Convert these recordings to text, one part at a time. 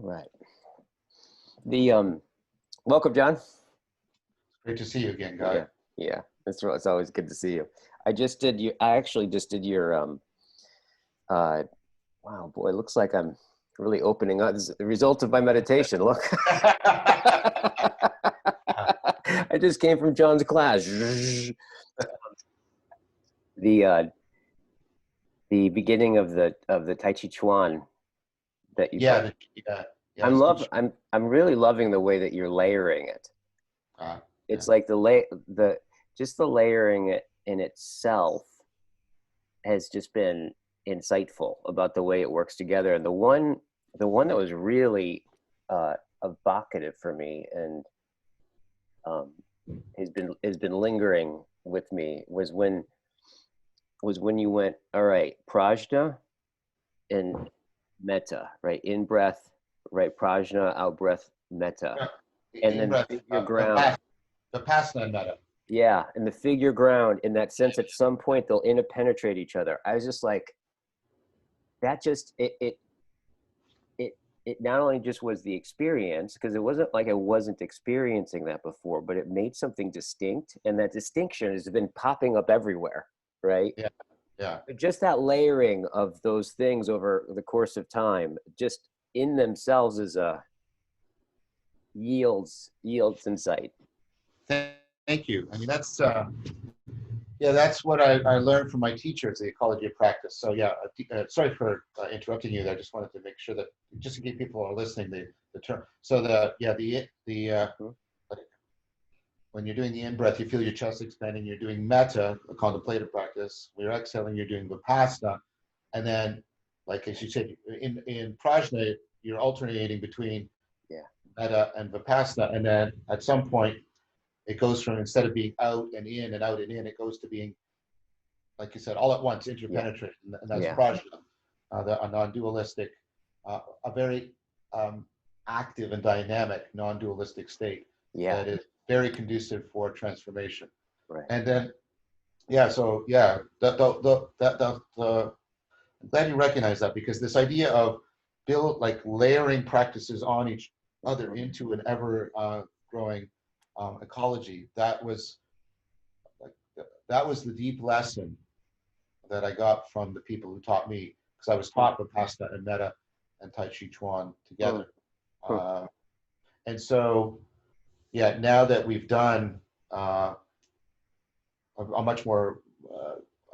All right. The welcome, John. Great to see you again, Guy. Yeah, yeah. It's always good to see you. I actually just did your wow, boy, it looks like I'm really opening up. This is the result of my meditation. Look. I just came from John's class. The beginning of the Tai Chi Chuan that you Yeah, I'm really loving the way that you're layering it. It's like the layering it in itself has just been insightful about the way it works together. And the one that was really evocative for me and has been lingering with me was when you went, all right, prajna and metta, right? In breath, right? Prajna, out breath, metta. And then breath, figure ground. Vipassana and metta. Yeah, and the figure ground in that sense, at some point they'll interpenetrate each other. I was just like, that just, it not only just was the experience, because it wasn't like I wasn't experiencing that before, but it made something distinct. And that distinction has been popping up everywhere, right? Yeah, yeah. But just that layering of those things over the course of time, just in themselves is yields insight. Thank you. I mean, that's what I learned from my teachers, the ecology of practice. So yeah, sorry for interrupting you there. I just wanted to make sure that, just in case people are listening, the term. So when you're doing the in-breath, you feel your chest expanding. You're doing metta, a contemplative practice. When you're exhaling, you're doing vipassana. And then, like as you said, in prajna, you're alternating between metta and vipassana. And then at some point, it goes from, instead of being out and in, it goes to being, like you said, all at once, interpenetrating. And that's prajna, a non-dualistic, a very active and dynamic non-dualistic state that is very conducive for transformation. Right. And then, I'm glad you recognize that, because this idea of layering practices on each other into an ever growing ecology, that was the deep lesson that I got from the people who taught me, because I was taught Vipassana and Metta and Tai Chi Chuan together. And so, now that we've done a much more,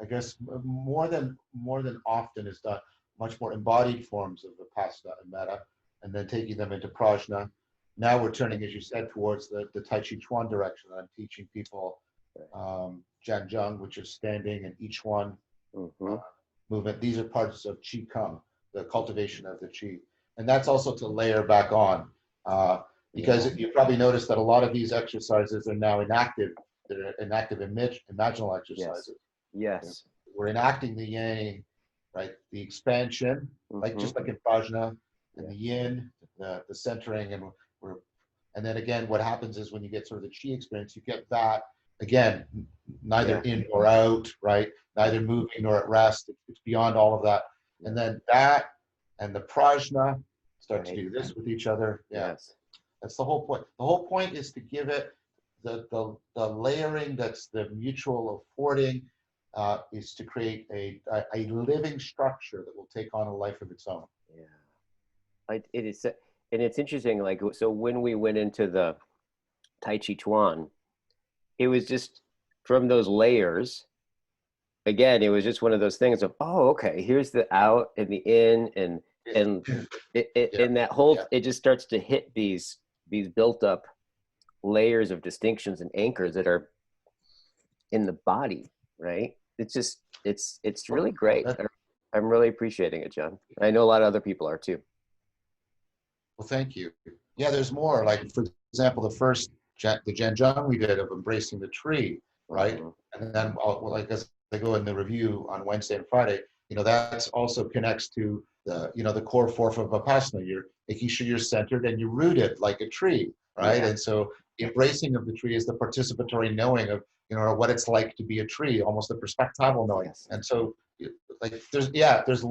I guess, more than often is done, much more embodied forms of Vipassana and Metta, and then taking them into prajna. Now we're turning, as you said, towards the Tai Chi Chuan direction. I'm teaching people Zhanzheng, which is standing, and each one movement. These are parts of Qi Kung, the cultivation of the Qi. And that's also to layer back on, because you probably noticed that a lot of these exercises are now inactive. They're inactive imaginal exercises. Yes. We're enacting the yang, right? The expansion, just like in prajna, and the yin, the centering, and then again, what happens is when you get sort of the Qi experience, you get that again, neither in nor out, right? Neither moving nor at rest. It's beyond all of that. And then that and the prajna start to do this with each other. Yes. That's the whole point. The whole point is to give it the layering that's the mutual affording, is to create a living structure that will take on a life of its own. Yeah. It is, and it's interesting, like, so when we went into the Tai Chi Chuan, it was just from those layers, again, it was just one of those things of, oh, okay, here's the out and the in, and and that whole, it just starts to hit these built up layers of distinctions and anchors that are in the body, right? It's just, it's really great. I'm really appreciating it, John. I know a lot of other people are too. Well, thank you. Yeah, there's more. Like, for example, the Zhanzheng we did of embracing the tree, right? And then, as I go in the review on Wednesday and Friday, that also connects to the core form of Vipassana. You're making sure you're centered and you're rooted like a tree, right? And so embracing of the tree is the participatory knowing of, what it's like to be a tree, almost a perspectival knowing. And so, there's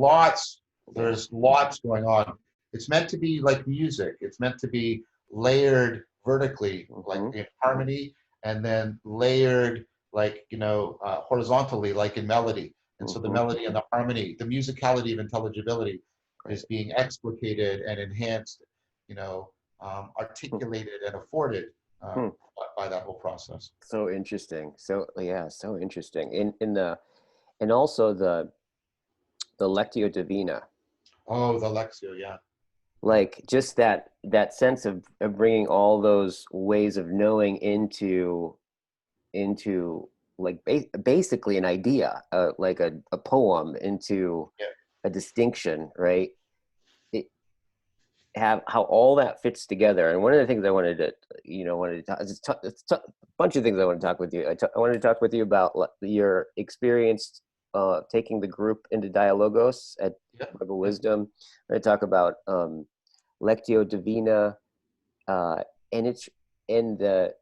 lots going on. it's meant to be like music. It's meant to be layered vertically, like Mm-hmm. in harmony, and then layered like, horizontally, like in melody. And so the Mm-hmm. melody and the harmony, the musicality of intelligibility is being explicated and enhanced, articulated and afforded Hmm. by that whole process. So interesting. So yeah, so interesting. In the and also the Lectio Divina, Oh, the Lexio, yeah. Yeah. like just that sense of bringing all those ways of knowing into like basically an idea, like a poem into Yeah. a distinction, right? It, have how all that fits together. And one of the things I wanted to, it's a bunch of things I want to talk with you. I wanted to talk with you about your experience taking the group into Dialogos at Yeah. Bible Yeah. Wisdom. I want to talk about Lectio Divina, uh, and it's in the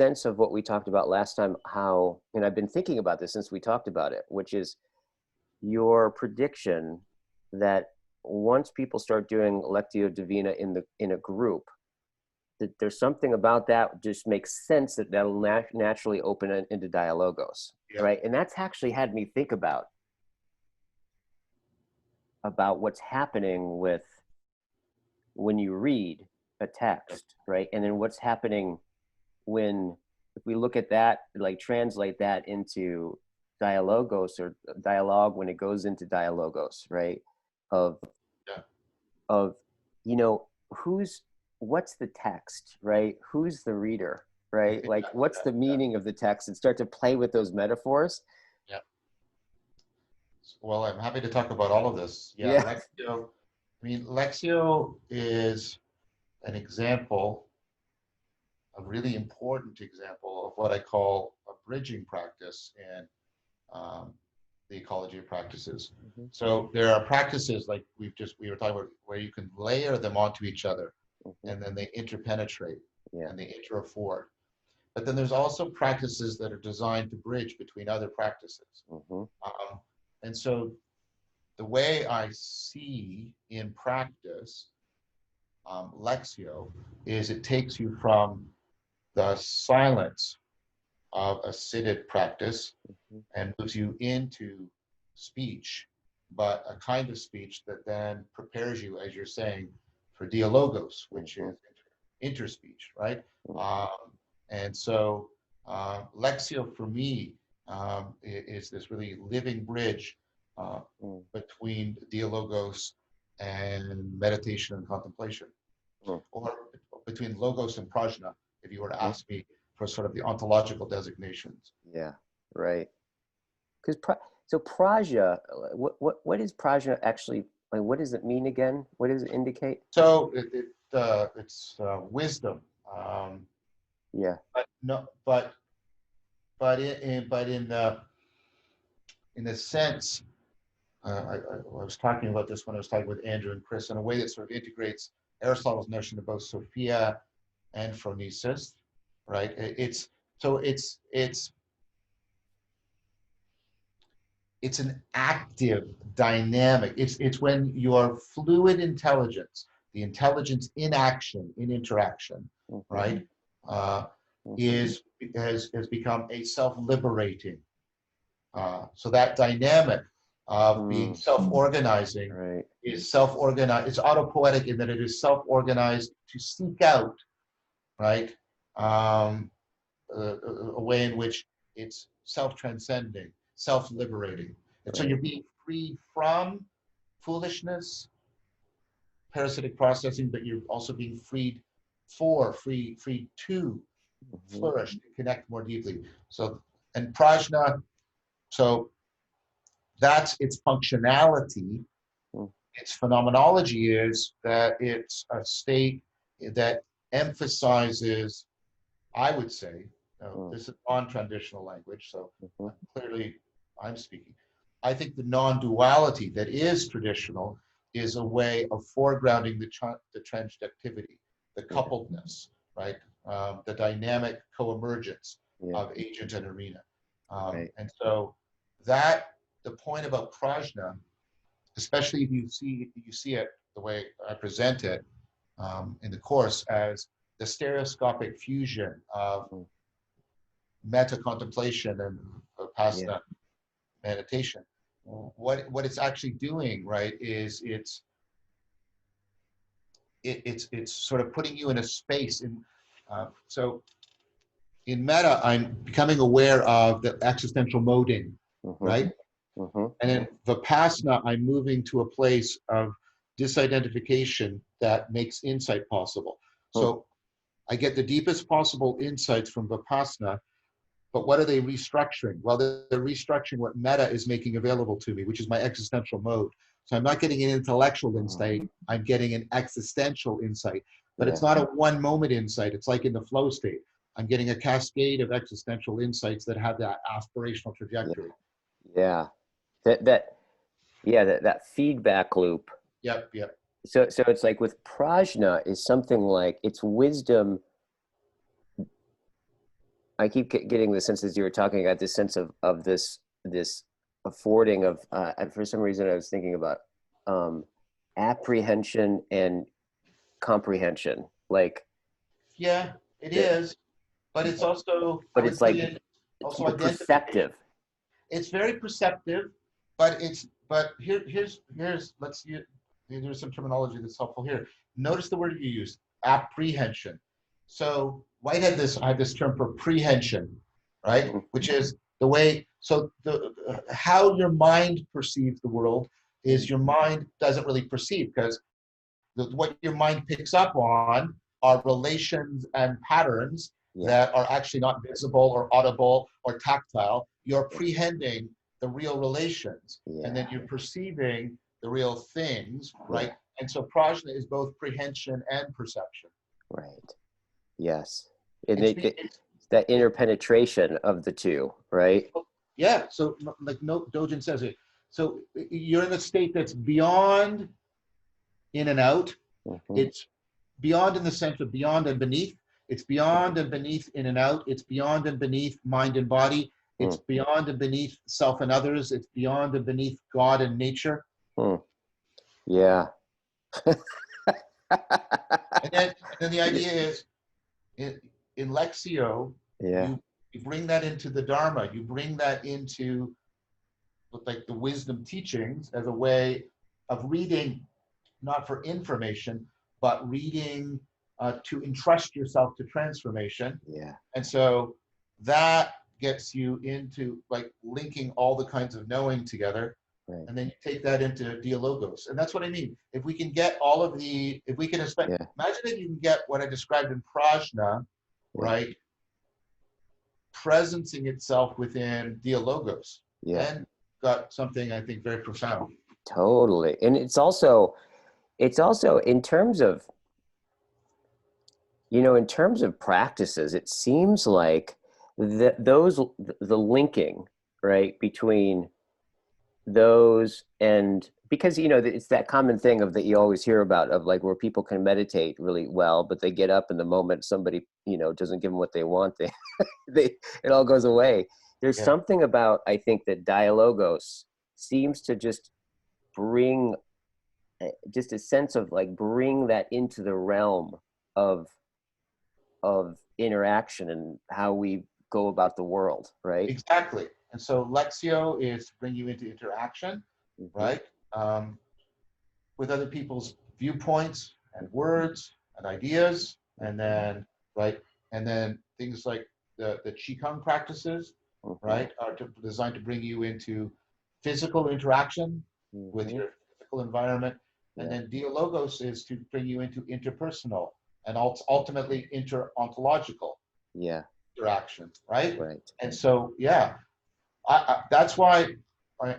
sense of what we talked about last time. How, and I've been thinking about this since we talked about it, which is your prediction that once people start doing Lectio Divina in a group, that there's something about that just makes sense that that'll naturally open it into Dialogos, Yeah. right? And that's actually had me think about what's happening with when you read a text, right? And then what's happening when, if we look at that, like translate that into Dialogos or dialogue when it goes into Dialogos, right? Of Yeah. of you know who's what's the text, right? Who's the reader, right? Like what's the Yeah. meaning of the text, and start to play with those metaphors. Yeah. Well, I'm happy to talk about all of this. Yeah, Yeah. Lexio. I mean, Lexio is an example, a really important example of what I call a bridging practice in um, the ecology of practices. Mm-hmm. So there are practices like we were talking about where you can layer them onto each other, Mm-hmm. and then they interpenetrate Yeah. and they interafford. But then there's also practices that are designed to bridge between other practices. Mm-hmm. And so the way I see in practice Lexio is it takes you from the silence of a seated practice Mm-hmm. and moves you into speech, but a kind of speech that then prepares you, as you're saying, for dialogos, which Mm-hmm. is interspeech, right? Mm-hmm. And so Lexio for me is this really living bridge uh, between dialogos and meditation and contemplation, or between logos and prajna, if you were to Mm-hmm. ask me for sort of the ontological designations. Yeah, right. Because so praja, what is praja actually, like? What does it mean again? What does it indicate? So it's wisdom, Yeah. but no, but in the sense, I was talking about this when I was talking with Andrew and Chris in a way that sort of integrates Aristotle's notion of both Sophia and phronesis, right? It's so it's an active dynamic. It's when your fluid intelligence, the intelligence in action, in interaction, Mm-hmm. right, uh, Mm-hmm. is has become a self-liberating. So that dynamic of being self-organizing Right. is self-organized. It's autopoetic in that it is self-organized to seek out, right, a way in which it's self-transcending, self-liberating. And so Right. you're being freed from foolishness, parasitic processing, but you're also being freed to Mm-hmm. flourish, to connect more deeply. So, and prajna, so that's its functionality. Mm-hmm. Its phenomenology is that it's a state that emphasizes, I would say, this is non-traditional language, so Mm-hmm. clearly I'm speaking. I think the non-duality that is traditional is a way of foregrounding the transjectivity, the Yeah. coupledness, right? The dynamic co-emergence Yeah. of agent and arena. Right. And so that, the point about prajna especially if you see it the way I present it in the course as the stereoscopic fusion of Mm. meta contemplation and Yeah. vipassana meditation. What it's actually doing, right, is it's sort of putting you in a space. So in meta, I'm becoming aware of the existential moding, Mm-hmm. right? Mm-hmm. And in Vipassana, I'm moving to a place of disidentification that makes insight possible. Mm. So I get the deepest possible insights from Vipassana, but what are they restructuring? Well, they're restructuring what meta is making available to me, which is my existential mode. So I'm not getting an intellectual insight, I'm getting an existential insight. But Yeah. it's not a one moment insight. It's like in the flow state. I'm getting a cascade of existential insights that have that aspirational Yeah. trajectory. Yeah. That feedback loop. Yep, yep. So it's like with prajna is something like it's wisdom. I keep getting the sense as you were talking about this sense of this affording of and for some reason I was thinking about um, apprehension and comprehension, like Yeah, it the, is. But it's also, I but would it's put like in it's also more identification. perceptive. It's very perceptive, but here's there's some terminology that's helpful here. Notice the word you use, apprehension. So Whitehead I have this term for prehension, right? Mhm. Which is the way, so the how your mind perceives the world is your mind doesn't really perceive, because what your mind picks up on are relations and patterns Yeah, that are actually not visible or audible or tactile. You're yeah, prehending the real relations, and then yeah, you're perceiving the real things, yeah, right? And so prajna is both prehension and perception. right. Yes, and It's, it's that interpenetration of the two, right? yeah. So like no Dojin says it. So you're in a state that's beyond in and out. Hmm. It's beyond in the sense of beyond and beneath. It's beyond and beneath in and out. It's beyond and beneath mind and body. It's Hmm. beyond and beneath self and others. It's beyond and beneath God and nature. Hmm. Yeah. And then the idea is in Lexio, Yeah. you bring that into the Dharma. You bring that into like the wisdom teachings as a way of reading, not for information, but reading to entrust yourself to transformation. Yeah. And so that gets you into like linking all the kinds of knowing together. Right. And then you take that into Dialogos. And that's what I mean. If we can get all of if we can Yeah. imagine if you can get what I described in Prajna, Yeah. right, presencing itself within Dialogos, Yeah. then got something I think very profound. Totally. And it's also in terms of, in terms of practices, it seems like the linking, right, between those and because it's that common thing of that you always hear about of like where people can meditate really well, but they get up in the moment somebody doesn't give them what they want, they it all goes away. There's Yeah, something about, I think, that Dialogos seems to just bring just a sense of like bring that into the realm of interaction and how we go about the world, right? exactly. And so Lexio is to bring you into interaction, Hmm. right? Um, with other people's viewpoints and words and ideas, and Hmm. then right, and then things like the qigong practices, Hmm. right, are designed to bring you into physical interaction with Hmm. your physical environment, and Yeah. then dialogos is to bring you into interpersonal and ultimately interontological Yeah. interaction, right? Right. And so yeah, that's why,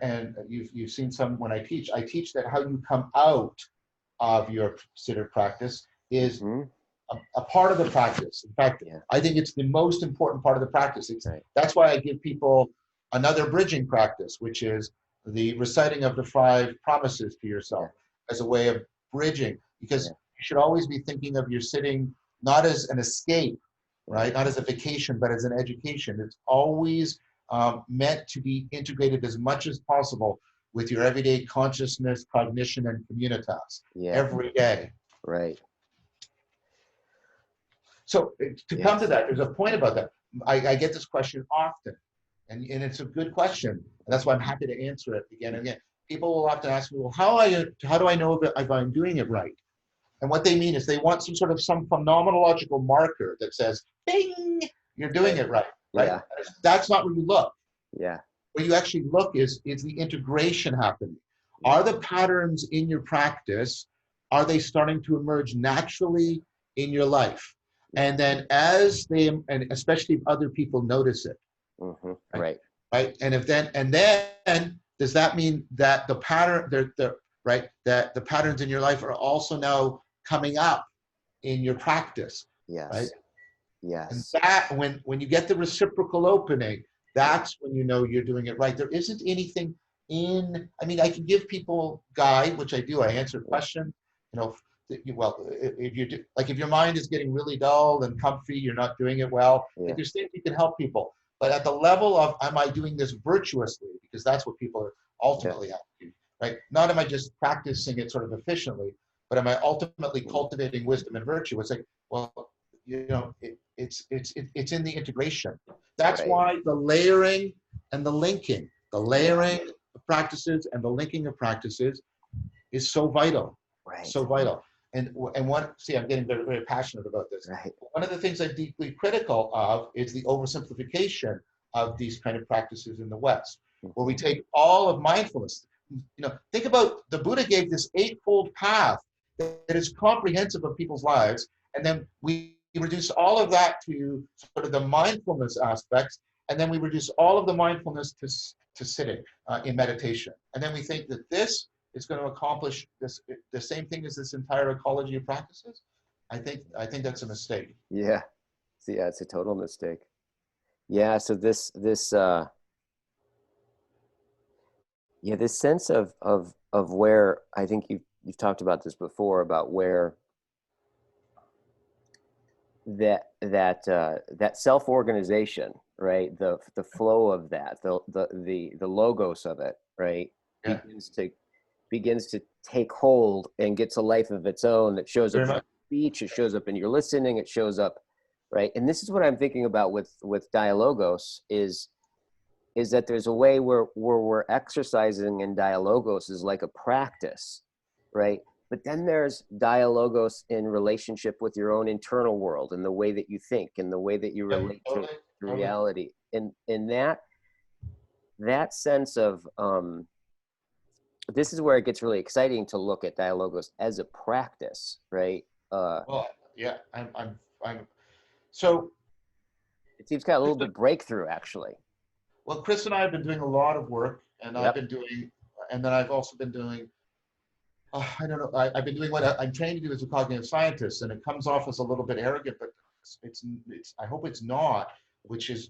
and you've seen some when I teach that how you come out of your considered practice is Hmm. a part of the practice. In fact, Yeah. I think it's the most important part of the practice. Right. That's why I give people another bridging practice, which is the reciting of the 5 promises to Yeah. yourself as a way of bridging, because Yeah. you should always be thinking of your sitting not as an escape, Right. right? Not as a vacation, but as an education. It's always meant to be integrated as much as possible with your everyday consciousness, cognition, and communitas every day. Right. So to come to that, there's a point about that. I get this question often, and it's a good question. And that's why I'm happy to answer it again and again. People will often ask me, well, how do I know if I'm doing it right? And what they mean is they want some phenomenological marker that says, bing, you're doing it right, right? Yeah. That's not where you look. Yeah. Where you actually look is the integration happening. Are the patterns in your practice, are they starting to emerge naturally in your life? And then and especially if other people notice it. Mm-hmm. Right. Right. And then does that mean that the pattern, right, that the patterns in your life are also now coming up in your practice? Yes. Right. Yes. And that when you get the reciprocal opening, that's when you know you're doing it right. There isn't anything I mean, I can give people guide, which I do. I answer questions, well, if your mind is getting really dull and comfy, you're not doing it well. Like there's things you can help people, but at the level of, am I doing this virtuously? Because that's what people are ultimately asking, right? Not am I just practicing it sort of efficiently, but am I ultimately cultivating wisdom and virtue? It's like, well, it's in the integration. That's why the layering and the linking, of practices and the linking of practices is so vital. Right. So vital. And I'm getting very, very passionate about this. Right. One of the things I'm deeply critical of is the oversimplification of these kind of practices in the West, where we take all of mindfulness. Think about the Buddha gave this eightfold path that is comprehensive of people's lives, and then we reduce all of that to sort of the mindfulness aspects, and then we reduce all of the mindfulness to sitting in meditation, and then we think that this is going to accomplish the same thing as this entire ecology of practices. I think that's a mistake. Yeah. Yeah, it's a total mistake. Yeah. So this sense of where, I think you've talked about this before, about where that self-organization, right? The flow of that, the logos of it, right? Yeah. begins to take hold and gets a life of its own. It shows up in your speech, it shows up in your listening, it shows up, right? And this is what I'm thinking about with Dialogos is that there's a way where we're exercising in Dialogos is like a practice, right? But then there's Dialogos in relationship with your own internal world and the way that you think and the way that you relate to reality. And that sense of, this is where it gets really exciting to look at Dialogos as a practice, right? Well, yeah, so it seems kind of a little bit breakthrough, actually. Well, Chris and I have been doing a lot of work, and I've also been doing, I don't know, I've been doing what I'm trained to do as a cognitive scientist, and it comes off as a little bit arrogant, but it's I hope it's not, which is,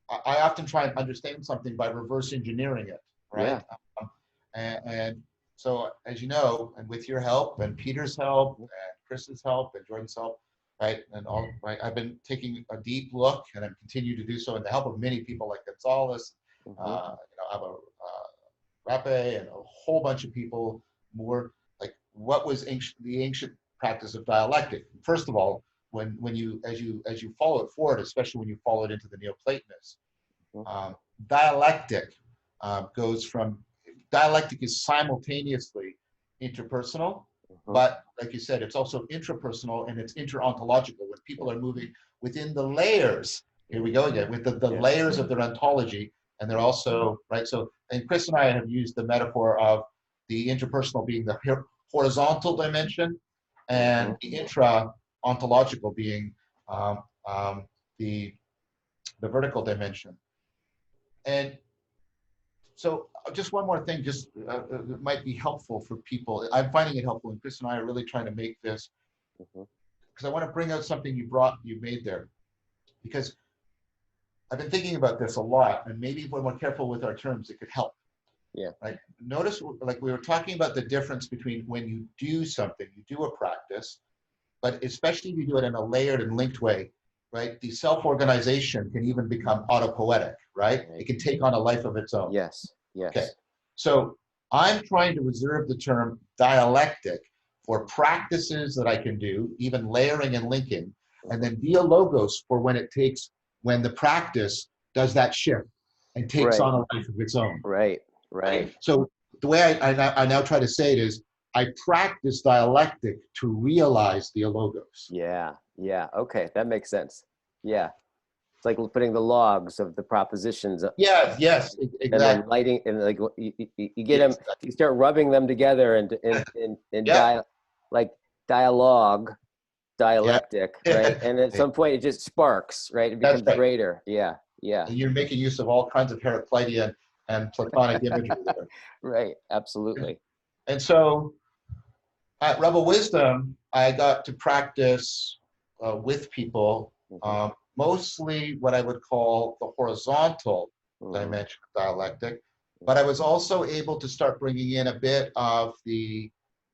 I often try and understand something by reverse engineering it, right? Yeah. And so, as you know, and with your help and Peter's help and Chris's help and Jordan's help, right, and all, right, I've been taking a deep look, and I continue to do so, and the help of many people like Gonzalez, Vervaeke, and a whole bunch of people more. Like, what was the ancient practice of dialectic? First of all, when you as you follow it forward, especially when you follow it into the Neoplatonists, dialectic goes from. Dialectic is simultaneously interpersonal, but like you said, it's also intrapersonal and it's interontological. When people are moving within the layers, here we go again, with the layers of their ontology, and they're also, right, so, and Chris and I have used the metaphor of the interpersonal being the horizontal dimension, and the intra-ontological being the vertical dimension. And so just one more thing, just it might be helpful for people. I'm finding it helpful, and Chris and I are really trying to make this, because I want to bring out something you made there, because I've been thinking about this a lot, and maybe if we're more careful with our terms, it could help. Yeah. Right. Notice, like we were talking about the difference between when you do something, you do a practice, but especially if you do it in a layered and linked way, right? The self-organization can even become autopoetic, right? It can take on a life of its own. Yes. Yes. Okay. So I'm trying to reserve the term dialectic for practices that I can do, even layering and linking, and then dialogos for when the practice does that shift and takes Right. on a life of its own. Right. Right. So the way I now try to say it is, I practice dialectic to realize dialogos. Yeah. Yeah. Okay. That makes sense. Yeah. It's like putting the logs of the propositions Yes, yes, and then exactly. lighting and like you get them, Yes, you start rubbing them together and yeah, like dialogue, yeah. dialectic, right? And at some point it just sparks, right? It That's becomes right. greater. Yeah. Yeah. And you're making use of all kinds of Heraclitean and Platonic imagery there. Right. Absolutely. And so at Rebel Wisdom, I got to practice with people, Hmm. mostly what I would call the horizontal Hmm. dimension of dialectic, but I was also able to start bringing in a bit of the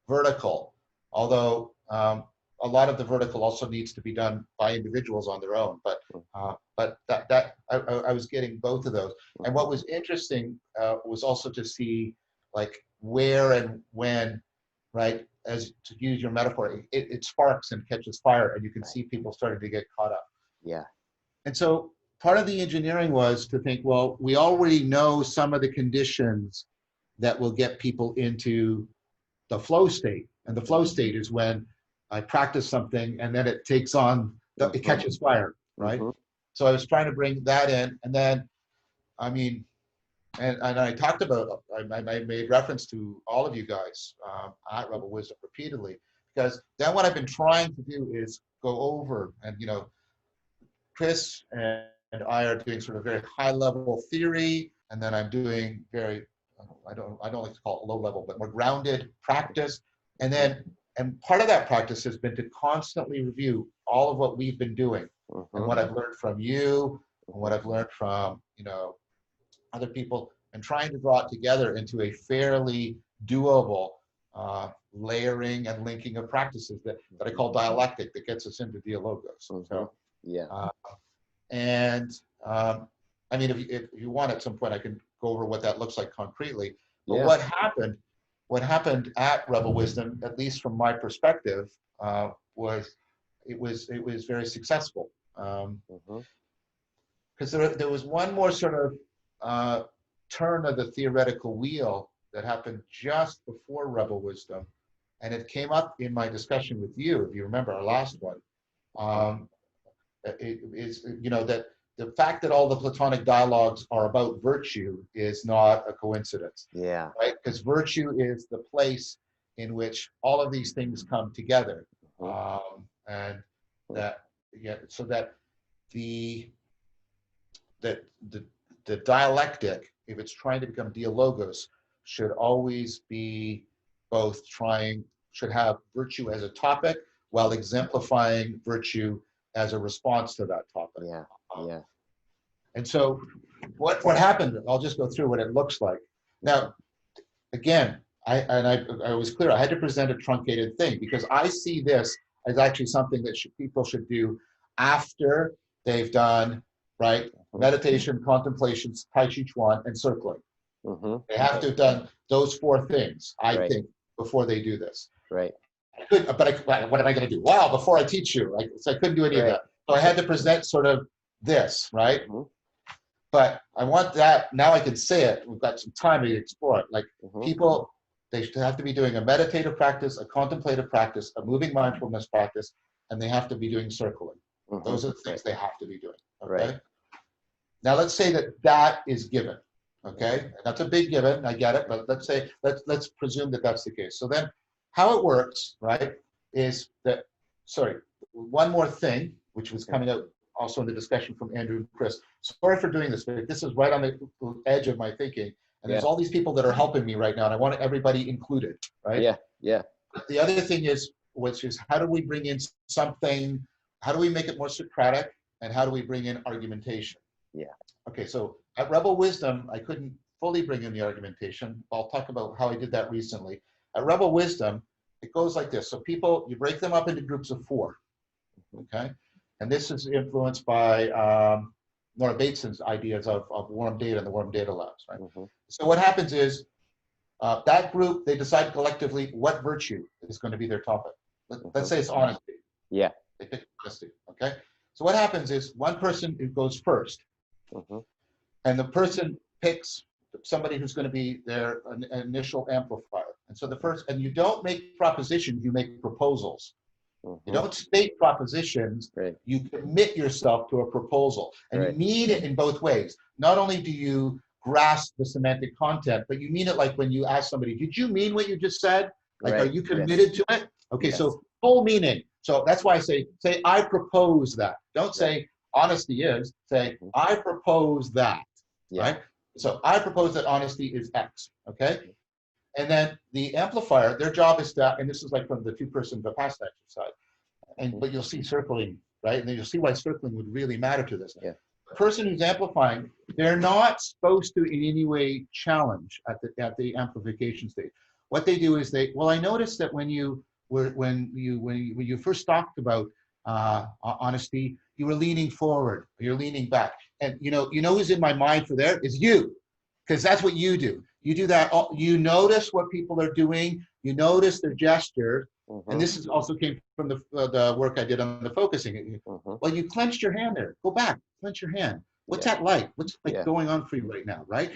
vertical, although a lot of the vertical also needs to be done by individuals on their own. But I was getting both of those. And what was interesting was also to see like where and when, right? As to use your metaphor, it sparks and catches fire, and you can Right. see people starting to get caught up. Yeah. And so part of the engineering was to think, well, we already know some of the conditions that will get people into the flow state. And the flow state is when I practice something and then it takes on, it Hmm. catches fire, right? Hmm. So I was trying to bring that in. And then, I mean, and I talked about, I made reference to all of you guys at Rebel Wisdom repeatedly, because then what I've been trying to do is go over and, Chris and I are doing sort of very high level theory, and then I'm doing very, I don't like to call it low level, but more grounded practice. And part of that practice has been to constantly review all of what we've been doing and Hmm. what I've learned from you and what I've learned from, other people, and trying to draw it together into a fairly doable layering and linking of practices that I call dialectic, that gets us into Dialogos. Hmm. So, Yeah. uh, and I mean, if you want at some point, I can go over what that looks like concretely. But Yeah. what happened at Rebel Wisdom, at least from my perspective, was it was very successful. Hmm. Because there was one more sort of turn of the theoretical wheel that happened just before Rebel Wisdom, and it came up in my discussion with you, if you remember our last one. Um, it is, that the fact that all the Platonic dialogues are about virtue is not a coincidence, Yeah. right? Because virtue is the place in which all of these things come together, Hmm. and that, yeah, so that the that the dialectic, if it's trying to become dialogos, should always be both should have virtue as a topic while exemplifying virtue as a response to that topic. Yeah. Um, Yeah. and so what happened, I'll just go through what it looks like. Now, again, I was clear, I had to present a truncated thing because I see this as actually something that people should do after they've done, right, Hmm. meditation, contemplations, Tai Chi Chuan, and circling. Hmm. They have to have done those four things, I Right. think, before they do this. Right. What am I going to do? Wow, before I teach you. So I couldn't do any of Right. that. So I had to present sort of this, right? Hmm. But I want that, now I can say it, we've got some time to explore it. Like Hmm. people, they should have to be doing a meditative practice, a contemplative practice, a moving mindfulness practice, and they have to be doing circling. Hmm. Those are the Right. things they have to be doing, Right. okay? Now let's say that is given, okay? And that's a big given, I get it, but let's presume that that's the case. So then how it works, right, is that, sorry, one more thing, which was coming out also in the discussion from Andrew and Chris. Sorry for doing this, but this is right on the edge of my thinking. And there's Yeah. all these people that are helping me right now, and I want everybody included, right? Yeah. Yeah. The other thing is, which is how do we bring in something, how do we make it more Socratic, and how do we bring in argumentation? Yeah. Okay, so at Rebel Wisdom, I couldn't fully bring in the argumentation. I'll talk about how I did that recently. At Rebel Wisdom, it goes like this. So people, you break them up into groups of 4, okay? And this is influenced by Nora Bateson's ideas of warm data and the warm data labs, right? Hmm. So what happens is That group, they decide collectively what virtue is going to be their topic. Let's say it's honesty. Yeah. They pick honesty, okay? So what happens is one person who goes first, and the person picks somebody who's going to be their initial amplifier. And so the first, and you don't make propositions, you make proposals. You don't state propositions, you commit yourself to a proposal. And you mean it in both ways. Not only do you grasp the semantic content, but you mean it like when you ask somebody, did you mean what you just said? Like, are you committed to it? Okay, so full meaning. So that's why I say, I propose that. Don't say honesty is, say, I propose that, right? So I propose that honesty is X, okay? And then the amplifier, their job is to, and this is like from the two-person Vipassana exercise, but you'll see circling, right? And then you'll see why circling would really matter to this. The person who's amplifying, they're not supposed to in any way challenge at the amplification stage. What they do is well, I noticed that when you first talked about honesty, you were leaning forward, or you're leaning back. And you know who's in my mind for there is you, because that's what you do. You do that. You notice what people are doing. You notice their gesture. And this is also came from the work I did on the focusing. Well, you clenched your hand there. Go back, clench your hand. What's that like? What's going on for you right now, right?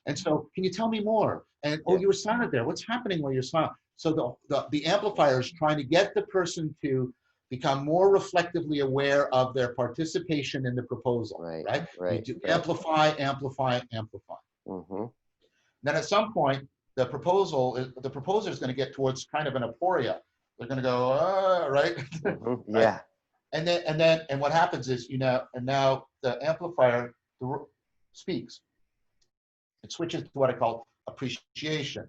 And so, can you tell me more? And you were silent there. What's happening while you're silent? So the amplifier is trying to get the person to become more reflectively aware of their participation in the proposal, right? You do amplify, amplify, amplify. Then at some point, the proposer is going to get towards kind of an aporia. They're going to go, right? Yeah. And what happens is, and now the amplifier speaks. It switches to what I call appreciation.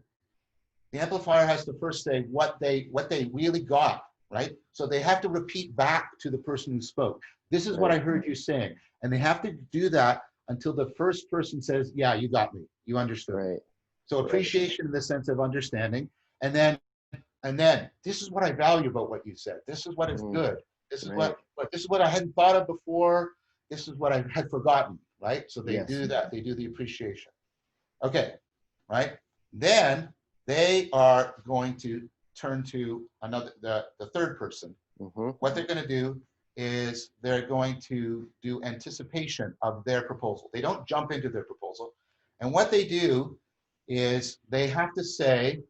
The amplifier has to first say what they really got, right? So they have to repeat back to the person who spoke. This is what I heard you saying. And they have to do that until the first person says, yeah, you got me. You understood. So appreciation in the sense of understanding. And then this is what I value about what you said. This is what is good. This is this is what I hadn't thought of before. This is what I had forgotten, right? So they do that. They do the appreciation. Okay, right? Then they are going to turn to the third person. What they're going to do is they're going to do anticipation of their proposal. They don't jump into their proposal. And what they do is they have to say,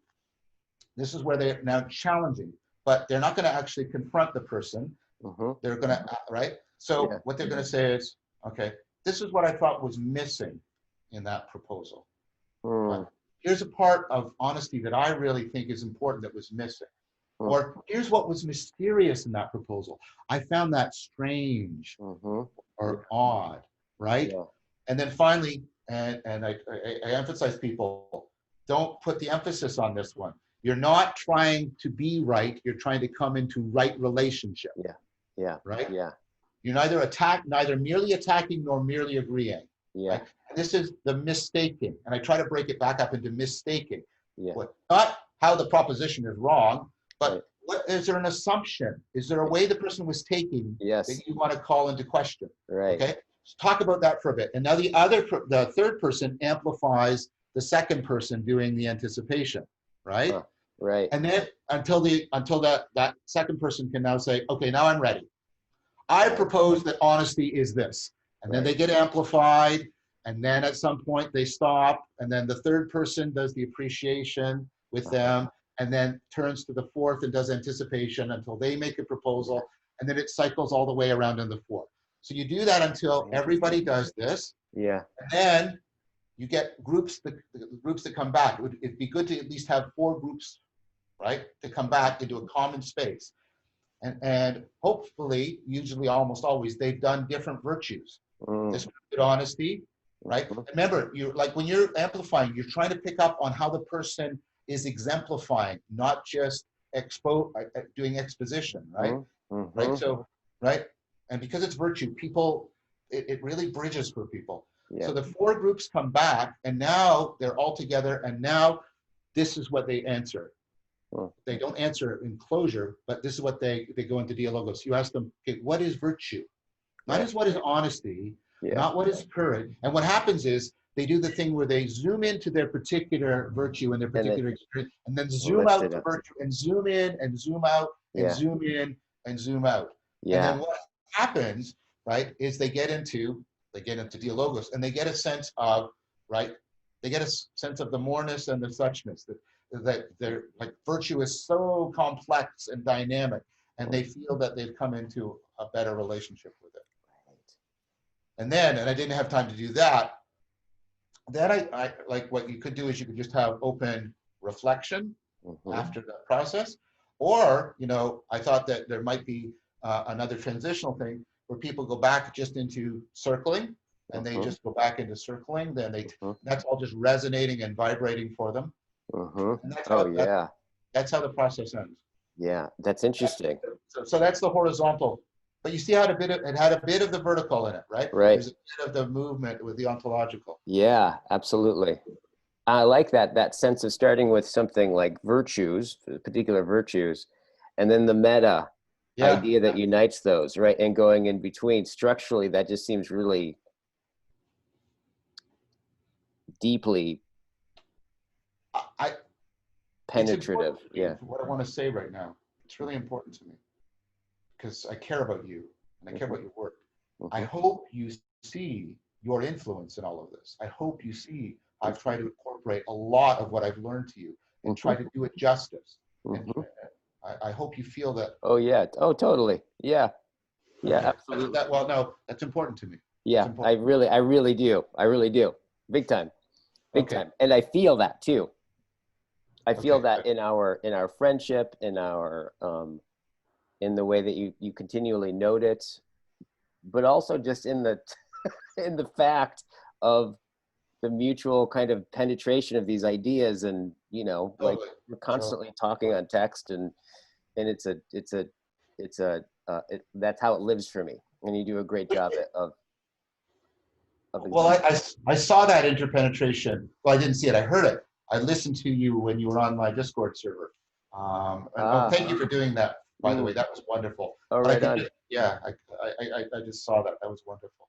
this is where they're now challenging, but they're not going to actually confront the person. They're going to, right? So what they're going to say is, okay, this is what I thought was missing in that proposal. Here's a part of honesty that I really think is important that was missing. Or here's what was mysterious in that proposal. I found that strange or odd, right? And then finally, and I emphasize people, don't put the emphasis on this one. You're not trying to be right. You're trying to come into right relationship. Right? You're neither merely attacking nor merely agreeing. Right? And this is the mistaking. And I try to break it back up into mistaking. Not how the proposition is wrong, but is there an assumption? Is there a way the person was taking that you want to call into question? Okay. So talk about that for a bit. And now the third person amplifies the second person doing the anticipation, right? And then until that second person can now say, okay, now I'm ready. I propose that honesty is this. And then they get amplified. And then at some point they stop. And then the third person does the appreciation with them. And then turns to the fourth and does anticipation until they make a proposal. And then it cycles all the way around in the fourth. So you do that until everybody does this. And then you get groups that come back. It'd be good to at least have 4 groups, right, to come back into a common space. And hopefully, usually almost always, they've done different virtues. This good honesty, right? Remember, you're like when you're amplifying, you're trying to pick up on how the person is exemplifying, not just doing exposition, right? Right. So, right. And because it's virtue, people, it really bridges for people. So the 4 groups come back, and now they're all together, and now this is what they answer. They don't answer in closure, but this is what they go into Dialogos. You ask them, okay, what is virtue? Not as what is honesty, not what is courage. And what happens is they do the thing where they zoom into their particular virtue and their And particular experience, and then zoom lift out it the up. virtue and zoom in and zoom out and Yeah. zoom in and zoom out. And Yeah. then what happens, right, is they get into Dialogos, and they get a sense of, right, they get a sense of the moreness and the suchness, that they're like virtue is so complex and dynamic, and they feel that they've come into a better relationship with it. And then, and I didn't have time to do that, then I like what you could do is you could just have open reflection after the process. Or, you know, I thought that there might be another transitional thing where people go back just into circling, and they just go back into circling. Then that's all just resonating and vibrating for them. And that's how, that's how the process ends. Yeah, that's interesting. So that's the horizontal. But you see how it had a bit of the vertical in it, right? Right. There's a bit of the movement with the ontological. Yeah, absolutely. I like that sense of starting with something like virtues, particular virtues, and then the meta idea that unites those, right? And going in between structurally, that just seems really deeply penetrative. Yeah. What I want to say right now, it's really important to me because I care about you and I care about your work. I hope you see your influence in all of this. I hope you see I've tried to incorporate a lot of what I've learned to you and try to do it justice. And I hope you feel that. Oh yeah. Oh, totally. Yeah. Yeah, absolutely. Well, no, that's important to me. Yeah, I really do. I really do. Big time. Big time. And I feel that too. I feel that in our friendship, in our in the way that you continually note it, but also just in the in the fact of the mutual kind of penetration of these ideas. And you know, like we're constantly talking on text, and that's how it lives for me. And you do a great job of well, I saw that interpenetration. Well, I didn't see it. I heard it. I listened to you when you were on my Discord server. Thank you for doing that, by the way. That was wonderful. Oh, right on. I just saw that. That was wonderful.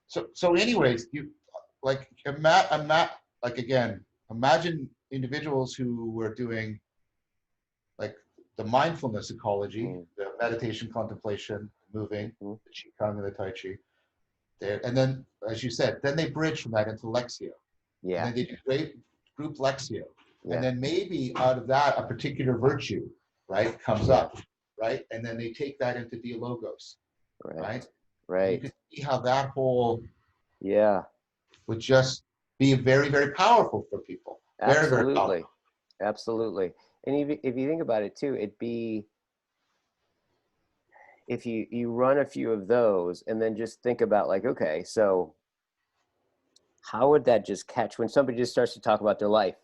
So anyways, you like imagine individuals who were doing like the mindfulness ecology, the meditation, contemplation, moving, the Qigong and the Tai Chi. There, and then, as you said, then they bridge from that into Lexio. Yeah. And then they do great group Lexio. And then maybe out of that, a particular virtue, right, comes up, right? And then they take that into Dialogos, right? Right. You can see how that whole would just be very, very powerful for people. Very, very powerful. Absolutely. And if you think about it too, it'd be, if you run a few of those and then just think about like, okay, so how would that just catch when somebody just starts to talk about their life?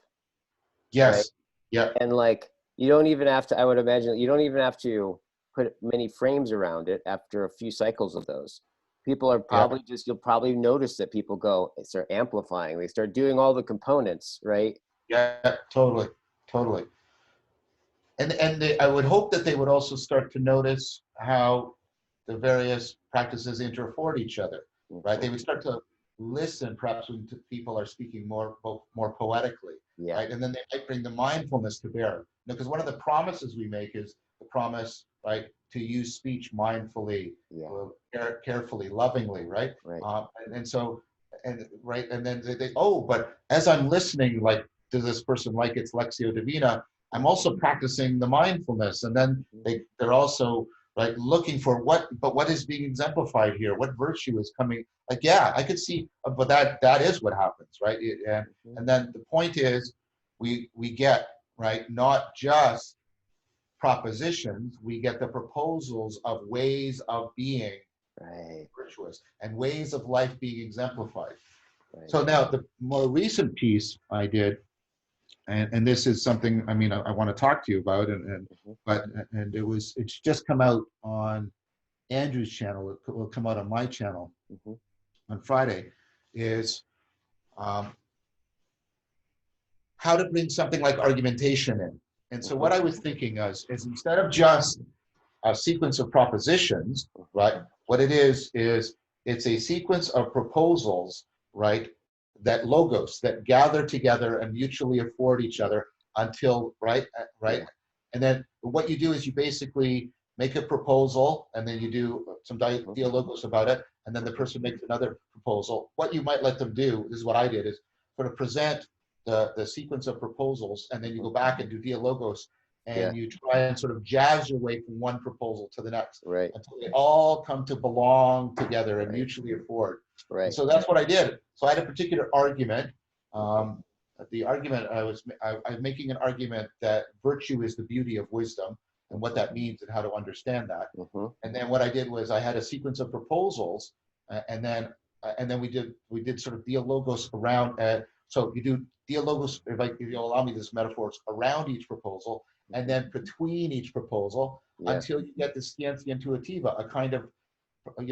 Yes. Right? Yeah. And like, you don't even have to, I would imagine, you don't even have to put many frames around it after a few cycles of those. People are probably you'll probably notice that people they start amplifying, they start doing all the components, right? Yeah, totally. And I would hope that they would also start to notice how the various practices interford each other, right? They would start to listen, perhaps when people are speaking more poetically, right? And then they might bring the mindfulness to bear. Because one of the promises we make is the promise, right, to use speech mindfully, carefully, lovingly, right? And then they but as I'm listening, like, does this person like its Lectio Divina? I'm also practicing the mindfulness, and then they're also like looking for what is being exemplified here, what virtue is coming. Like, I could see, but that is what happens, right? And then the point is, we get, right, not just propositions, we get the proposals of ways of being virtuous and ways of life being exemplified. So now the more recent piece I did, and this is something, I mean, I want to talk to you about, it's just come out on Andrew's channel. It will come out on my channel on Friday, is how to bring something like argumentation in. And so what I was thinking is instead of just a sequence of propositions, right? What it is it's a sequence of proposals right? That logos that gather together and mutually afford each other until, right, right. Yeah. And then what you do is you basically make a proposal, and then you do some dialogos about it, and then the person makes another proposal. What you might let them do, this is what I did, is sort of present the sequence of proposals, and then you go back and do dialogos, Yeah. and you try and sort of jazz your way from one proposal to the next Right. until they all come to belong together and Right. mutually afford. And Right. so that's what I did. So I had a particular argument. The argument I was making an argument that virtue is the beauty of wisdom, and what that means and how to understand that. And then what I did was I had a sequence of proposals, and then we did sort of dialogos around. So you do dialogos, if you'll allow me this metaphors, around each proposal, and then between each proposal, Yeah. until you get the scientia intuitiva, a kind of, a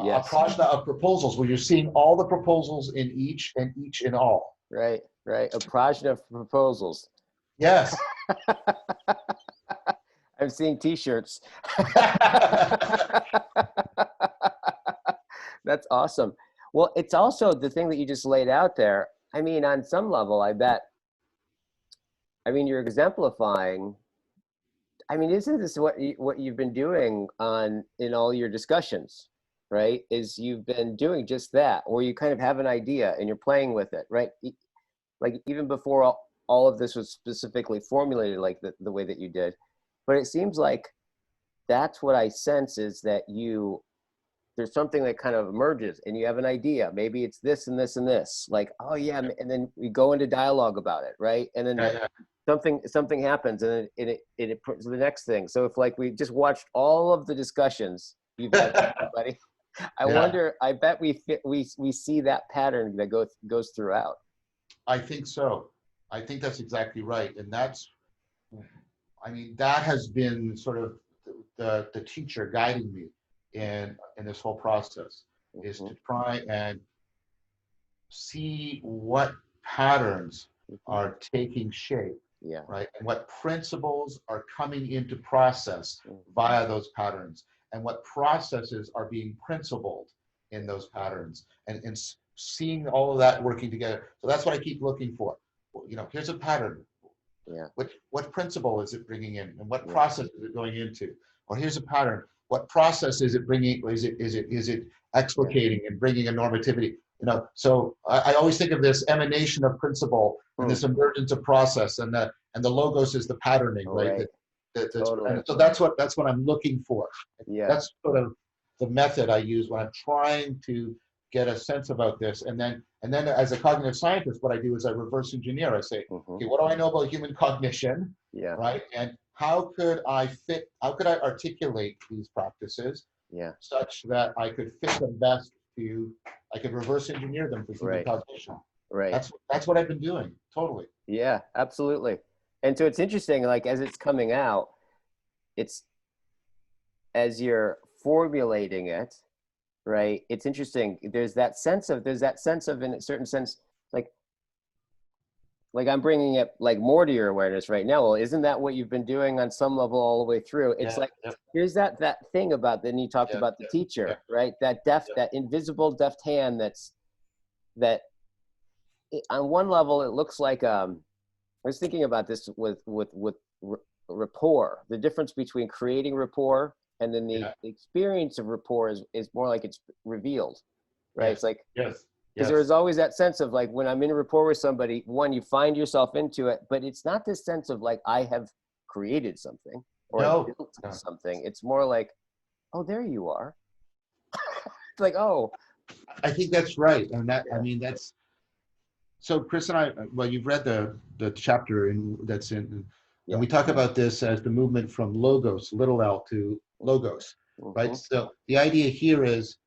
Yes. prajna of proposals where you're seeing all the proposals in each and each in all. Right. Right. A prajna of proposals. Yes. I'm seeing T-shirts. That's awesome. Well, it's also the thing that you just laid out there. I mean, on some level, I bet. I mean, you're exemplifying. I mean, isn't this what you've been doing in all your discussions, right? Is you've been doing just that, where you kind of have an idea and you're playing with it, right? Like even before all of this was specifically formulated, like the way that you did. But it seems like that's what I sense is that there's something that kind of emerges and you have an idea. Maybe it's this and this and this. Like, oh yeah, and then we go into dialogue about it, right? And then something happens, and it puts the next thing. So if like we just watched all of the discussions you've had with everybody, I wonder. I bet we see that pattern that goes throughout. I think so. I think that's exactly right, and I mean, that has been sort of the teacher guiding me in this whole process, is to try and see what patterns are taking shape, right? And what principles are coming into process via those patterns, and what processes are being principled in those patterns, and seeing all of that working together. So that's what I keep looking for. Here's a pattern. What principle is it bringing in, and what process is it going into? Or here's a pattern. What process is it bringing? Is it explicating and bringing a normativity? So I always think of this emanation of principle and this emergence of process, and the logos is the patterning, right? Totally. And so that's what I'm looking for. Yeah. That's sort of the method I use when I'm trying to get a sense about this. And then as a cognitive scientist, what I do is I reverse engineer. I say, okay, what do I know about human cognition? Right? And how could I articulate these practices such that I could fit them best I could reverse engineer them for human cognition. Right. That's what I've been doing. Totally. Yeah, absolutely. And so it's interesting, like as it's coming out, it's as you're formulating it, right? It's interesting. There's that sense of in a certain sense, like I'm bringing it like more to your awareness right now. Well, isn't that what you've been doing on some level all the way through? It's here's that thing about, then you talked about the teacher, right? That that invisible deft hand that on one level, it looks like, I was thinking about this with rapport, the difference between creating rapport and then the experience of rapport is more like it's revealed, right? It's like, because there is always that sense of like, when I'm in rapport with somebody, one, you find yourself into it, but it's not this sense of like, I have created something or built something. It's more like, oh, there you are. It's like, oh. I think that's right. And I mean, that's, so Chris and I, well, you've read the chapter that's in, and we talk about this as the movement from logos, little l, to logos, right? So the idea here is,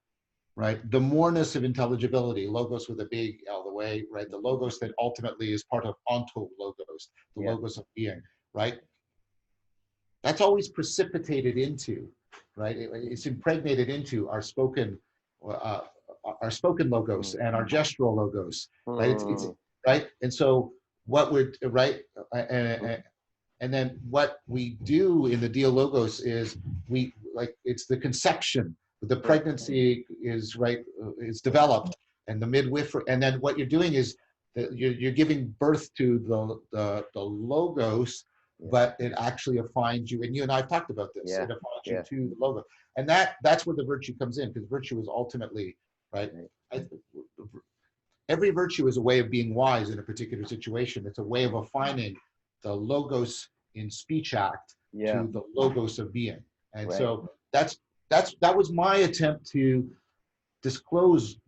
right, the moreness of intelligibility, logos with a big L, the way, right? The logos that ultimately is part of ontologos, the logos of being, right? That's always precipitated into, right? It's impregnated into our spoken logos and our gestural logos, right? It's right. And so what we're right, and then what we do in the dialogos is it's the conception. The pregnancy is developed and the midwifery, and then what you're doing is that you're giving birth to the logos, but it actually affines you. And you and I have talked about this. Yeah. It affines you Yeah. to the logo, and that's where the virtue comes in, because virtue is ultimately right. Every virtue is a way of being wise in a particular situation. It's a way of affining the logos in speech act Yeah. to the logos of being. And Right. so that was my attempt to disclose,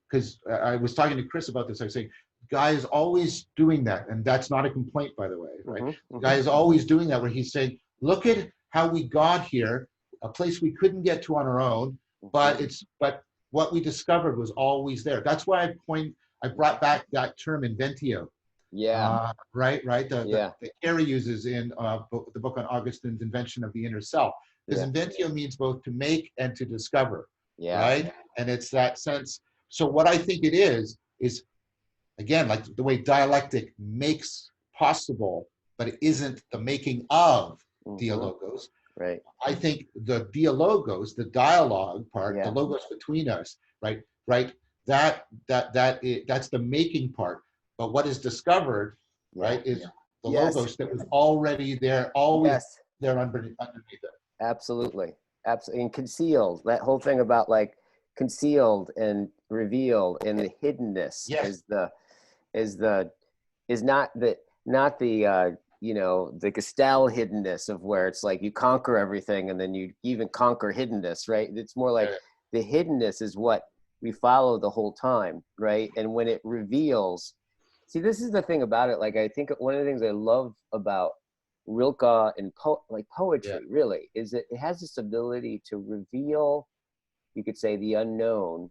because I was talking to Chris about this. I was saying, Guy is always doing that, and that's not a complaint, by the way, right? Mm-hmm. Guy is always doing that, where he's saying, look at how we got here, a place we couldn't get to on our own, but what we discovered was always there. That's why I brought back that term inventio. Yeah. Right. Yeah. The Carey uses in the book on Augustine's invention of the inner self, because Yeah. inventio means both to make and to discover. Yeah. Right. And it's that sense. So what I think it is again, like the way dialectic makes possible, but it isn't the making of dialogos. Right. I think the dialogos, the dialogue part, the logos between us, right, that's the making part. But what is discovered, right, is the logos that was already there, always there underneath it. Absolutely. Absolutely. And concealed, that whole thing about like concealed and revealed, and the hiddenness is not the you know, the Gestalt hiddenness of where it's like you conquer everything and then you even conquer hiddenness, right? It's more like the hiddenness is what we follow the whole time, right? And when it reveals, see, this is the thing about it. Like, I think one of the things I love about Rilke and poetry really is that it has this ability to reveal, you could say, the unknown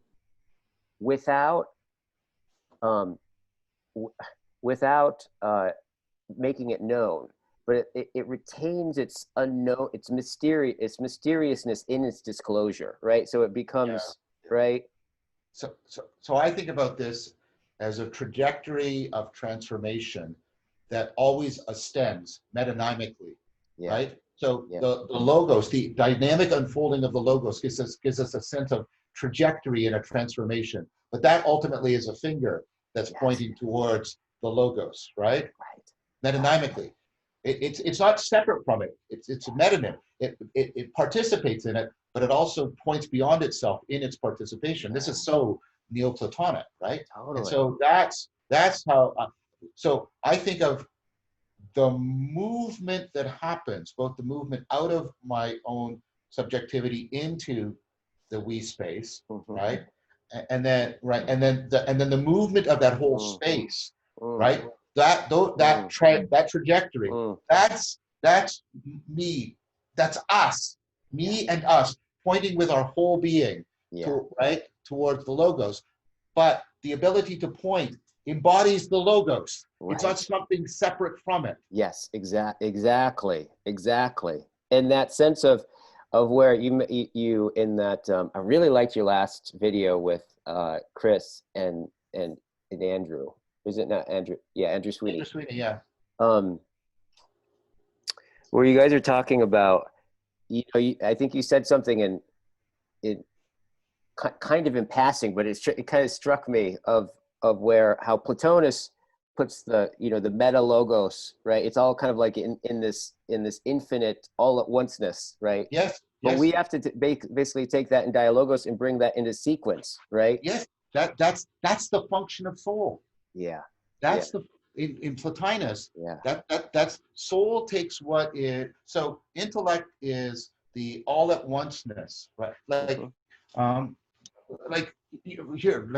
without making it known, but it retains its unknown, its mysteriousness in its disclosure, right? So it becomes right. So I think about this as a trajectory of transformation that always ascends metonymically, right? So the logos, the dynamic unfolding of the logos gives us a sense of trajectory in a transformation. But that ultimately is a finger that's pointing towards the logos, right? Metonymically. It's not separate from it. It's a metonym. It participates in it, but it also points beyond itself in its participation. This is so Neoplatonic, right? Totally. And so that's how. So I think of the movement that happens, both the movement out of my own subjectivity into the we space, right? And then the movement of that whole space, right? That trajectory, that's me, that's us, me and us, pointing with our whole being, towards the logos. But the ability to point embodies the logos. It's not something separate from it. Yes, exactly. And that sense of where you in that, I really liked your last video with Chris and Andrew. Is it not Andrew? Yeah, Andrew Sweeney. Andrew Sweeney, yeah. Where you guys are talking about, you know, I think you said something in kind of in passing, but it kind of struck me of how Plotinus puts the, you know, the meta logos, right? It's all kind of like in this infinite all at onceness, right? Yes. But we have to basically take that in Dialogos and bring that into sequence, right? Yes. That's the function of soul. Yeah. That's in Plotinus. Yeah. That's soul takes what is, so intellect is the all at onceness, right? Like here,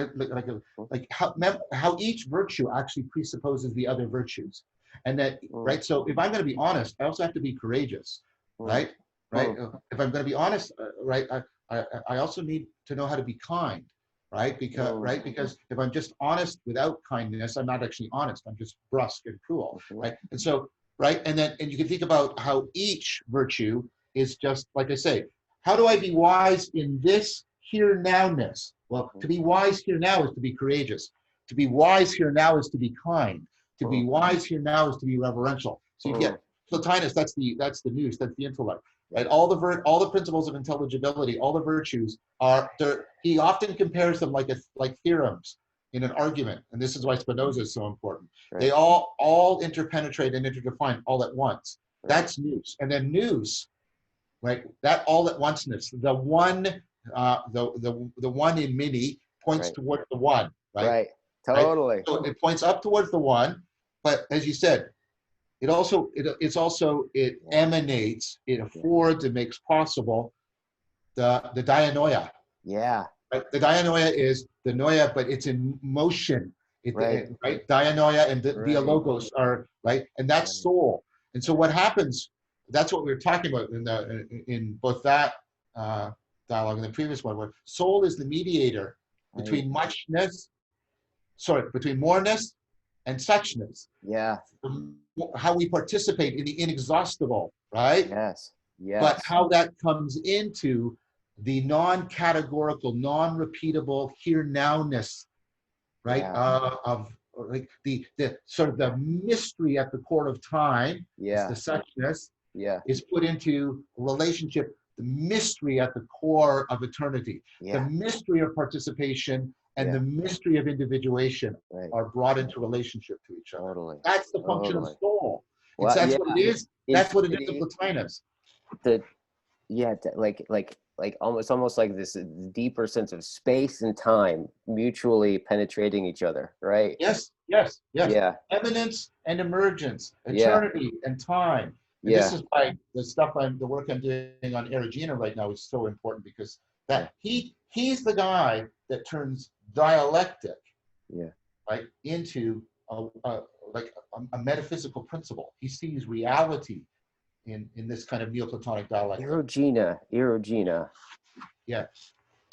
like how each virtue actually presupposes the other virtues, and that right. So if I'm going to be honest, I also have to be courageous, right? If I'm going to be honest, right, I also need to know how to be kind, right? Because if I'm just honest without kindness, I'm not actually honest. I'm just brusque and cruel, right? And so and you can think about how each virtue is just like I say. How do I be wise in this here nowness? Well, to be wise here now is to be courageous. To be wise here now is to be kind. To be wise here now is to be reverential. So you get Plotinus, that's the nous, that's the intellect, right? All the principles of intelligibility, all the virtues are there. He often compares them like theorems in an argument, and this is why Spinoza is so important. Right. They all interpenetrate and interdefine all at once. Right. That's nous, and then nous, right? That all at onceness, the one, the one in many points Right. towards the one, right? Right. Totally. Right? So it points up towards the one, but as you said, it emanates, it affords, it makes possible the dianoia. Yeah. Right? The dianoia is the noia, but it's in motion. Right. Right? Dianoia and the Right. dialogos are right, and that's soul. And so what happens? That's what we were talking about in both that dialogue and the previous one, where soul is the mediator between muchness, between moreness and suchness. Yeah. How we participate in the inexhaustible, right? Yes. Yes. But how that comes into the non-categorical, non-repeatable here-nowness, right? Yeah. Of like the sort of the mystery at the core of time, Yeah. the suchness, Yeah. is put into relationship, the mystery at the core of eternity, Yeah. the mystery of participation and the mystery of individuation are brought into relationship to each other. Totally. That's the function of soul. Well, That's what it is. That's what it is in Plotinus. Like almost like this deeper sense of space and time mutually penetrating each other, right? Yes. Yeah. Eminence and emergence, eternity and time. And this is why the work I'm doing on Erigena right now is so important, because he's the guy that turns dialectic, right, into a metaphysical principle. He sees reality in this kind of Neoplatonic dialectic. Erigena. Yeah.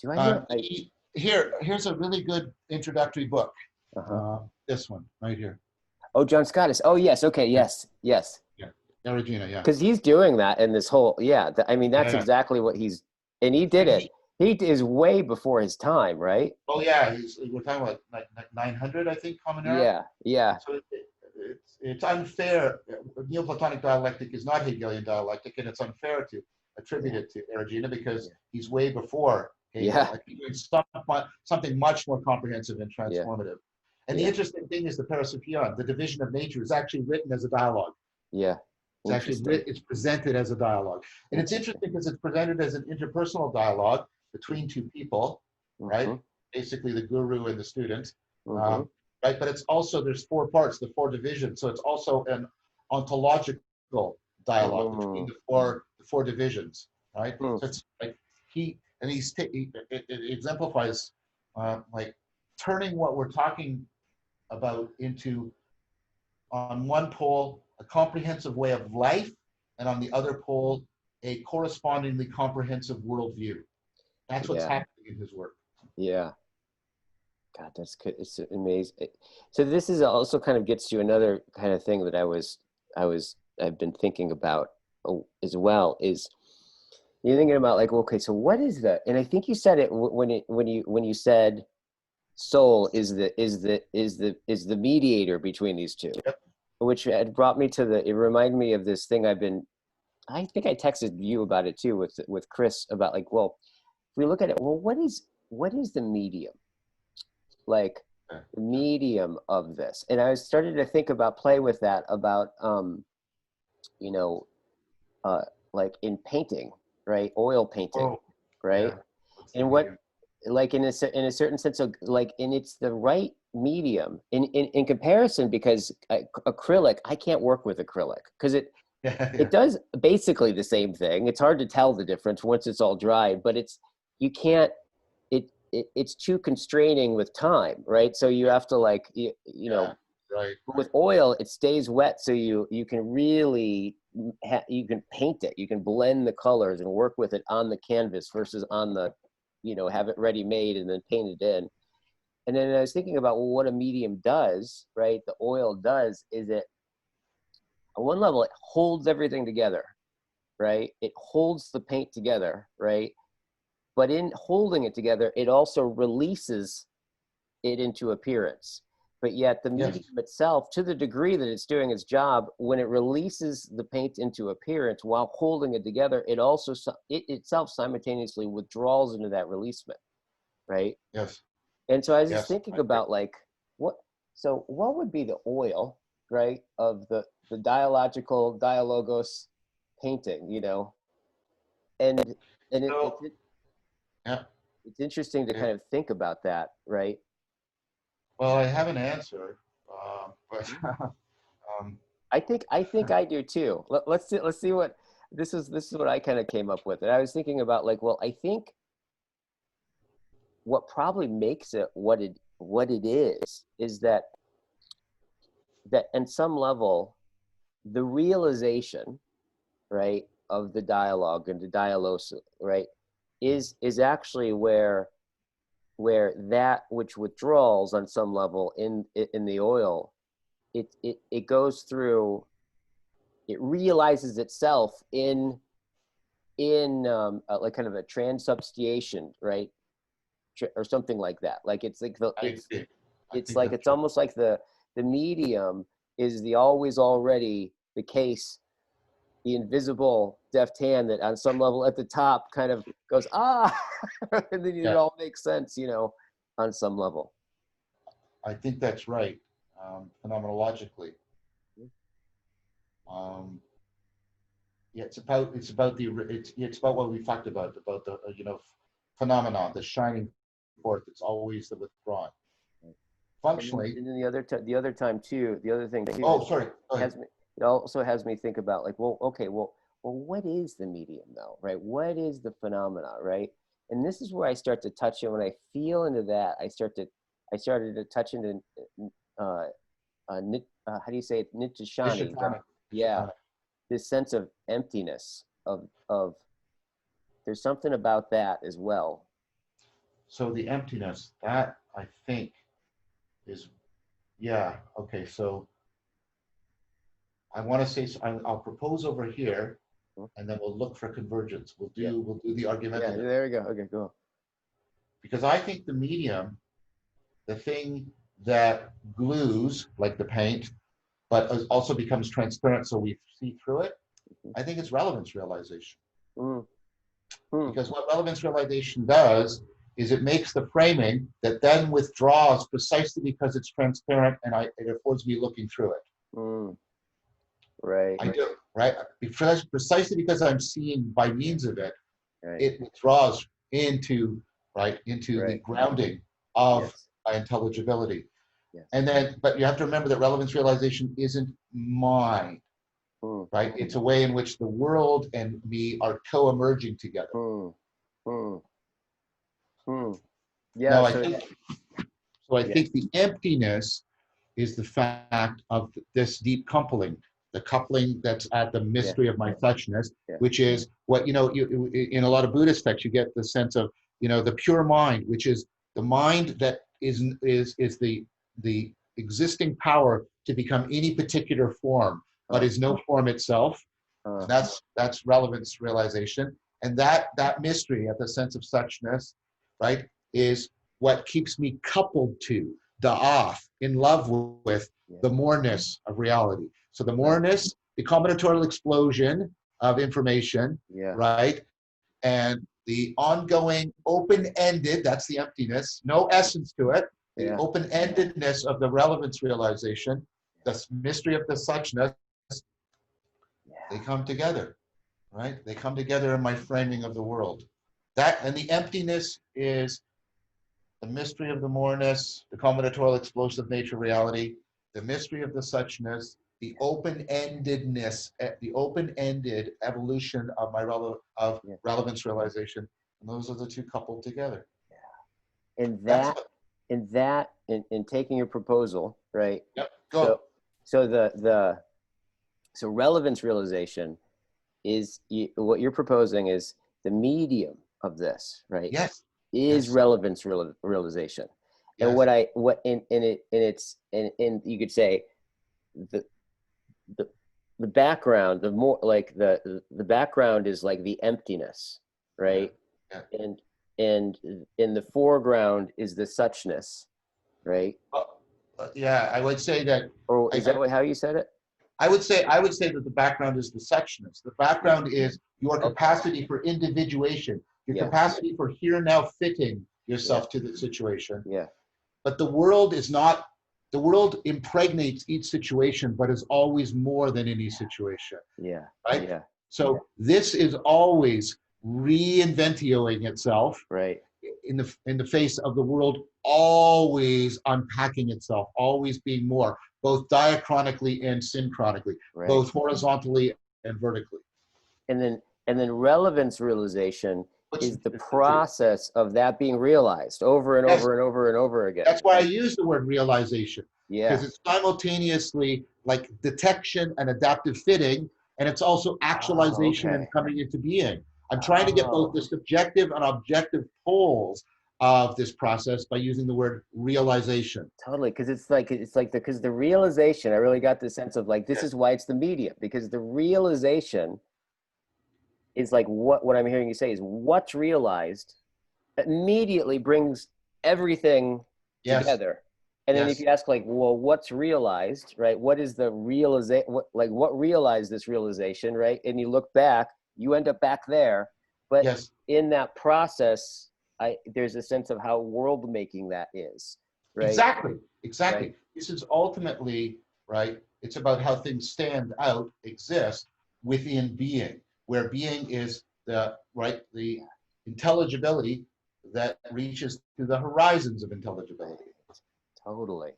Do I here's a really good introductory book. This one right here. Oh, John Scottis. Oh, yes. Okay. Yes. Yeah. Erigena, yeah. Because he's doing that in this whole, that's exactly what and he did it. He is way before his time, right? Oh, yeah. We're talking about like 900, I think, Common Era. Yeah. So it's unfair. Neoplatonic dialectic is not Hegelian dialectic, and it's unfair to attribute it to Erigena because he's way before Hegel. Like he's doing something much more comprehensive and transformative. And the interesting thing is the Parasophion, the division of nature, is actually written as a dialogue. Yeah. It's actually it's presented as a dialogue. And it's interesting because it's presented as an interpersonal dialogue between two people, right? Basically the guru and the student, right? But it's also, there's four parts, the four divisions. So it's also an ontological dialogue between the four divisions, right? So it's like it exemplifies like turning what we're talking about into, on one pole, a comprehensive way of life, and on the other pole, a correspondingly comprehensive worldview. That's what's happening in his work. Yeah. God, that's good. It's amazing. So this is also kind of gets to another kind of thing that I've been thinking about as well, is you're thinking about like, okay, so what is that? And I think you said it when you said soul is the mediator between these two. Yep. Which had brought me to it reminded me of this thing I think I texted you about it too with Chris about like, well, if we look at it, well, what is the medium? Like the medium of this. And I started to think about, play with that about, like in painting, right? Oil painting, right? Yeah. And what, like in a certain sense of like, and it's the right medium in comparison, because acrylic, I can't work with acrylic because it does basically the same thing. It's hard to tell the difference once it's all dry, but it's too constraining with time, right? So you have to like, right. With oil, it stays wet, so you can really you can paint it, you can blend the colors and work with it on the canvas versus on the, have it ready made and then paint it in. And then I was thinking about, well, what a medium does, right? The oil does is it, on one level, it holds everything together, right? It holds the paint together, right? But in holding it together, it also releases it into appearance. but yet the Yes. medium itself, to the degree that it's doing its job, when it releases the paint into appearance while holding it together, it also it itself simultaneously withdraws into that releasement, right? Yes. And so I was just Yes. thinking about like what, so what would be the oil, right, of the dialogical Dialogos painting, you know, and So, yeah. it's interesting to kind It, of think about that, right? well, I have an answer, but um, I think I do too. Let's see what this is what I kind of came up with. And I was thinking about like, well, I think what probably makes it what it is that in some level the realization, right, of the dialogue and the dialos, right, is actually where that which withdraws on some level in the oil, it goes through, it realizes itself in like kind of a transubstantiation, right, or something like that. Like it's like I agree. I it's think like that's it's right. almost like the medium is the always already the case, the invisible deft hand that on some level at the top kind of goes and then it Yeah, all makes sense, you know, on some level. I think that's right. Phenomenologically, um, yeah, it's about what we talked about the phenomenon, the shining forth. It's always the withdrawn. Functionally, And then the other time too, the other thing too oh, is sorry, go ahead. has me, it also has me think about like, well, okay, well, what is the medium though, right? What is the phenomena, right? And this is where I start to touch it. When I feel into that, I started to touch into uh, how do you say it, nitishani, but Nishitana, yeah, Nishitana. this sense of emptiness of there's something about that as well. So the emptiness, that I think is, yeah, okay. So I want to say, I'll propose over here, and then we'll look for convergence. Yeah, We'll do the yeah, argumentative, there we go. Okay, go. because I think the medium, the thing that glues like the paint, but also becomes transparent so we see through it, I think it's relevance realization. Mm, mm, Because what relevance realization does is it makes the framing that then withdraws precisely because it's transparent and it affords me looking through it. mm, right, I do, right? Precisely because I'm seeing by means of it, right, it withdraws into, right, into the right. grounding of Yes, my intelligibility. yes. And then, but you have to remember that relevance realization isn't mine, Mm, right? It's a way in which the world and me are co-emerging together. mm, mm, mm. Yeah, Now, so I yeah, think the emptiness is the fact of this deep coupling, the coupling that's at the yeah, mystery of my suchness, yeah, which is what, in a lot of Buddhist texts, you get the sense of, the pure mind, which is the mind that is the existing power to become any particular form, but uh, is no form itself. uh, And that's relevance realization. And that mystery at the sense of suchness, right, is what keeps me coupled to the off, in love with yeah, the moreness of reality. So the right, moreness, the combinatorial explosion of information, yeah, right? And the ongoing open-ended, that's the emptiness, no essence to it, the yeah, open-endedness of the relevance realization, the mystery of the suchness, they yeah, come together, right? They come together in my framing of the world. That and the emptiness is the mystery of the moreness, the combinatorial explosive nature of reality, the mystery of the suchness, the open-endedness, the open-ended evolution of of yeah. relevance realization, and those are the two coupled together. And That's that, in taking your proposal, right? yep. So, Go. so so relevance realization is what you're proposing is the medium of this, right? Yes, Is yes, relevance realization. And yes, what in it in its in you could say the the the background, the more like the background is like the emptiness, yeah, right? yeah. And and in the foreground is the suchness, right? Well, Yeah, I would say that. Or is I, that how you said it? I would say that the background is the sectionist. The background is your Okay. capacity for individuation, your Yes. capacity for here now fitting Yeah. yourself to the situation. Yeah. But the world is not, the world impregnates each situation, but is always more than any situation, Yeah. right? Yeah. So this is always reinventioing itself Right. in the face of the world always unpacking itself, always being more, both diachronically and synchronically, Right. both horizontally and vertically. And then relevance realization Which is the process of that being realized over and yes, over and over and over again. that's why I Right? use the word realization, because Yeah. it's simultaneously like detection and adaptive fitting, and it's also Oh, actualization and okay. coming into being. I'm trying to get both Oh, the subjective and objective poles of this process by using the word realization. totally. Because it's like because the realization, I really got the sense of like this Yeah. is why it's the medium, because the realization is like what I'm hearing you say is what's realized immediately brings everything Yes, together. And then if yes, you ask like, well, what's realized, right? What is the realization? What realized this realization, right? And you look back, you end up back there. But yes, in that process, there's a sense of how world making that is, right? exactly, Right. exactly. This is ultimately, right, it's about how things stand out, exist within being, where being is the, right, the intelligibility that reaches to the horizons of Right. intelligibility. Totally.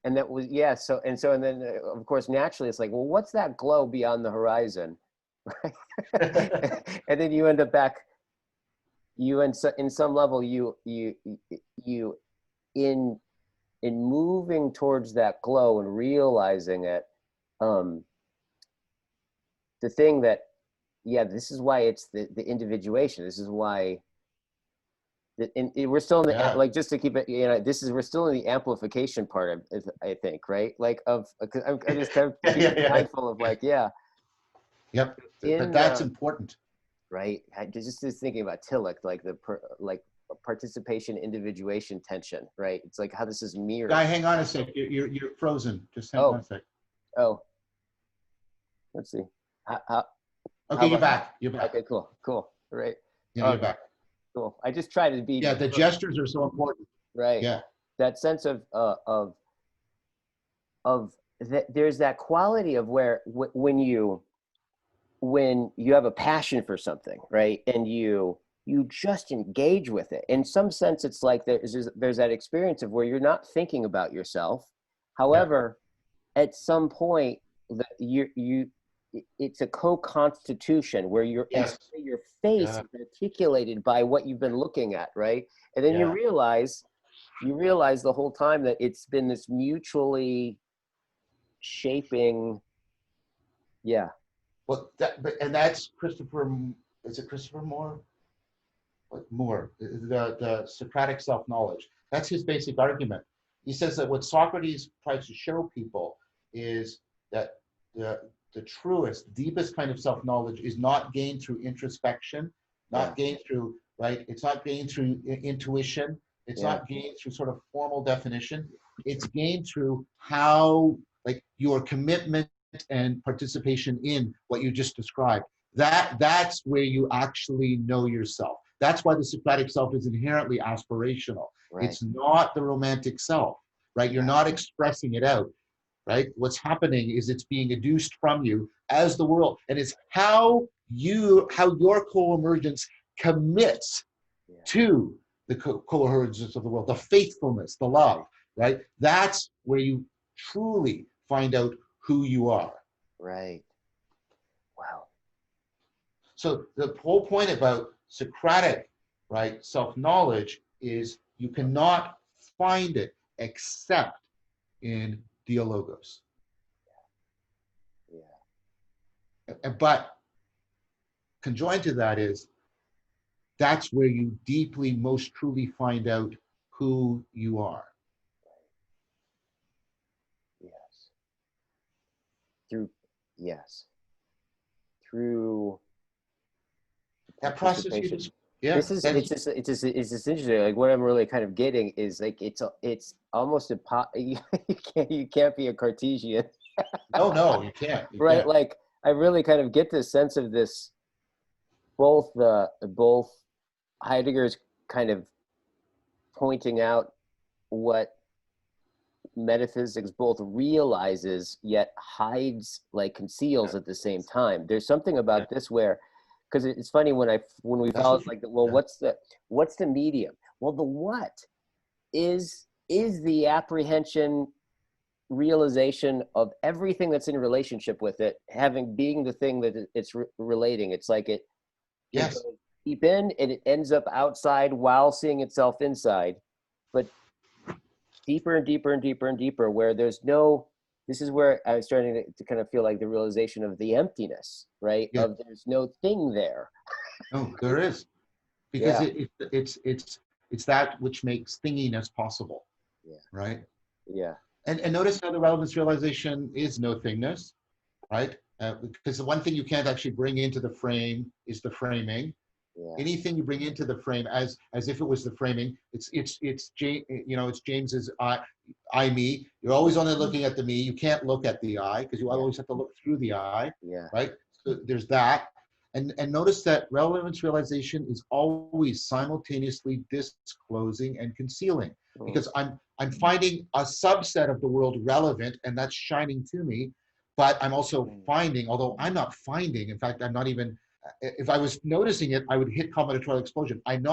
And that was, yeah. And then of course naturally it's like, well, what's that glow beyond the horizon? Right. And then you end up back in some level you in moving towards that glow and realizing it, um the thing that, yeah, this is why it's the individuation. This is why we're still in the, Yeah, like, just to keep it, this is, we're still in the amplification part of, I think, right, like of, 'cause I'm just kind of yeah, keeping yeah, yeah. mindful of like, yeah, Yep. But in that's the, important. right, I just thinking about Tillich, like like participation individuation tension, right? It's like how this is mirrored. Guy, hang on a sec. You're frozen. Just hang on Oh, a sec. oh, let's see. How Okay, you're about now? back. You're back. Okay, cool, right. Yeah, you're Okay, back. cool. I just try to be Yeah, the gestures are so important. right. Yeah. That sense of that, there's that quality of where when you have a passion for something, right, and you just engage with it. In some sense, it's like there's that experience of where you're not thinking about yourself. Yeah. However, at some point, you it's a co-constitution where Yes. your face Yeah. is articulated by what you've been looking at, right? And then Yeah. you realize the whole time that it's been this mutually shaping, yeah, Well, and that's Christopher. Is it Christopher Moore? What, Moore, the Socratic self-knowledge. That's his basic argument. He says that what Socrates tries to show people is that the truest, deepest kind of self-knowledge is not gained through introspection, yeah, not gained through, right? It's not gained through intuition. It's yeah, not gained through sort of formal definition. It's gained through how, like, your commitment and participation in what you just described. That's where you actually know yourself. That's why the Socratic self is inherently aspirational. right, It's not the romantic self, right? You're yeah, not expressing it out, right? What's happening is it's being educed from you as the world, and it's how your co-emergence commits yeah, to the coherence of the world, the faithfulness, the love, right? That's where you truly find out who you are. right. Wow. So the whole point about Socratic, right, self-knowledge is you cannot find it except in Dialogos. Yeah, But conjoined to that is that's where you deeply, most truly find out who you are. yes. Through, yes, through That process you participation. Yeah. This is And it's just interesting. Like what I'm really kind of getting is like it's almost you can't be a Cartesian, no, no, you can't. You right? can't. Like I really kind of get this sense of this both Heidegger's kind of pointing out what metaphysics both realizes yet hides, like conceals at the same time. There's something Yeah. about this where, because it's funny when we That's found what. like, well, Yeah. what's the medium? Well, the what is the apprehension, realization of everything that's in relationship with it, having being the thing that it's relating. It's like it Yes. goes deep in and it ends up outside while seeing itself inside, but deeper and deeper and deeper and deeper, where there's no, this is where I was starting to kind of feel like the realization of the emptiness, right? Yeah. Of there's no thing there. No, there is, because Yeah, it's that which makes thinginess possible, yeah, right? yeah, And notice how the relevance realization is no thingness, right? Because the one thing you can't actually bring into the frame is the framing. yeah, Anything you bring into the frame as if it was the framing, it's James's I me. You're always only looking at the me. You can't look at the I because you yeah, always have to look through the I, yeah, right? So there's that. And notice that relevance realization is always simultaneously disclosing and concealing, mm, because I'm finding a subset of the world relevant and that's shining to me, but I'm also finding, although I'm not finding, in fact, I'm not even, if I was noticing it, I would hit combinatorial explosion. I'm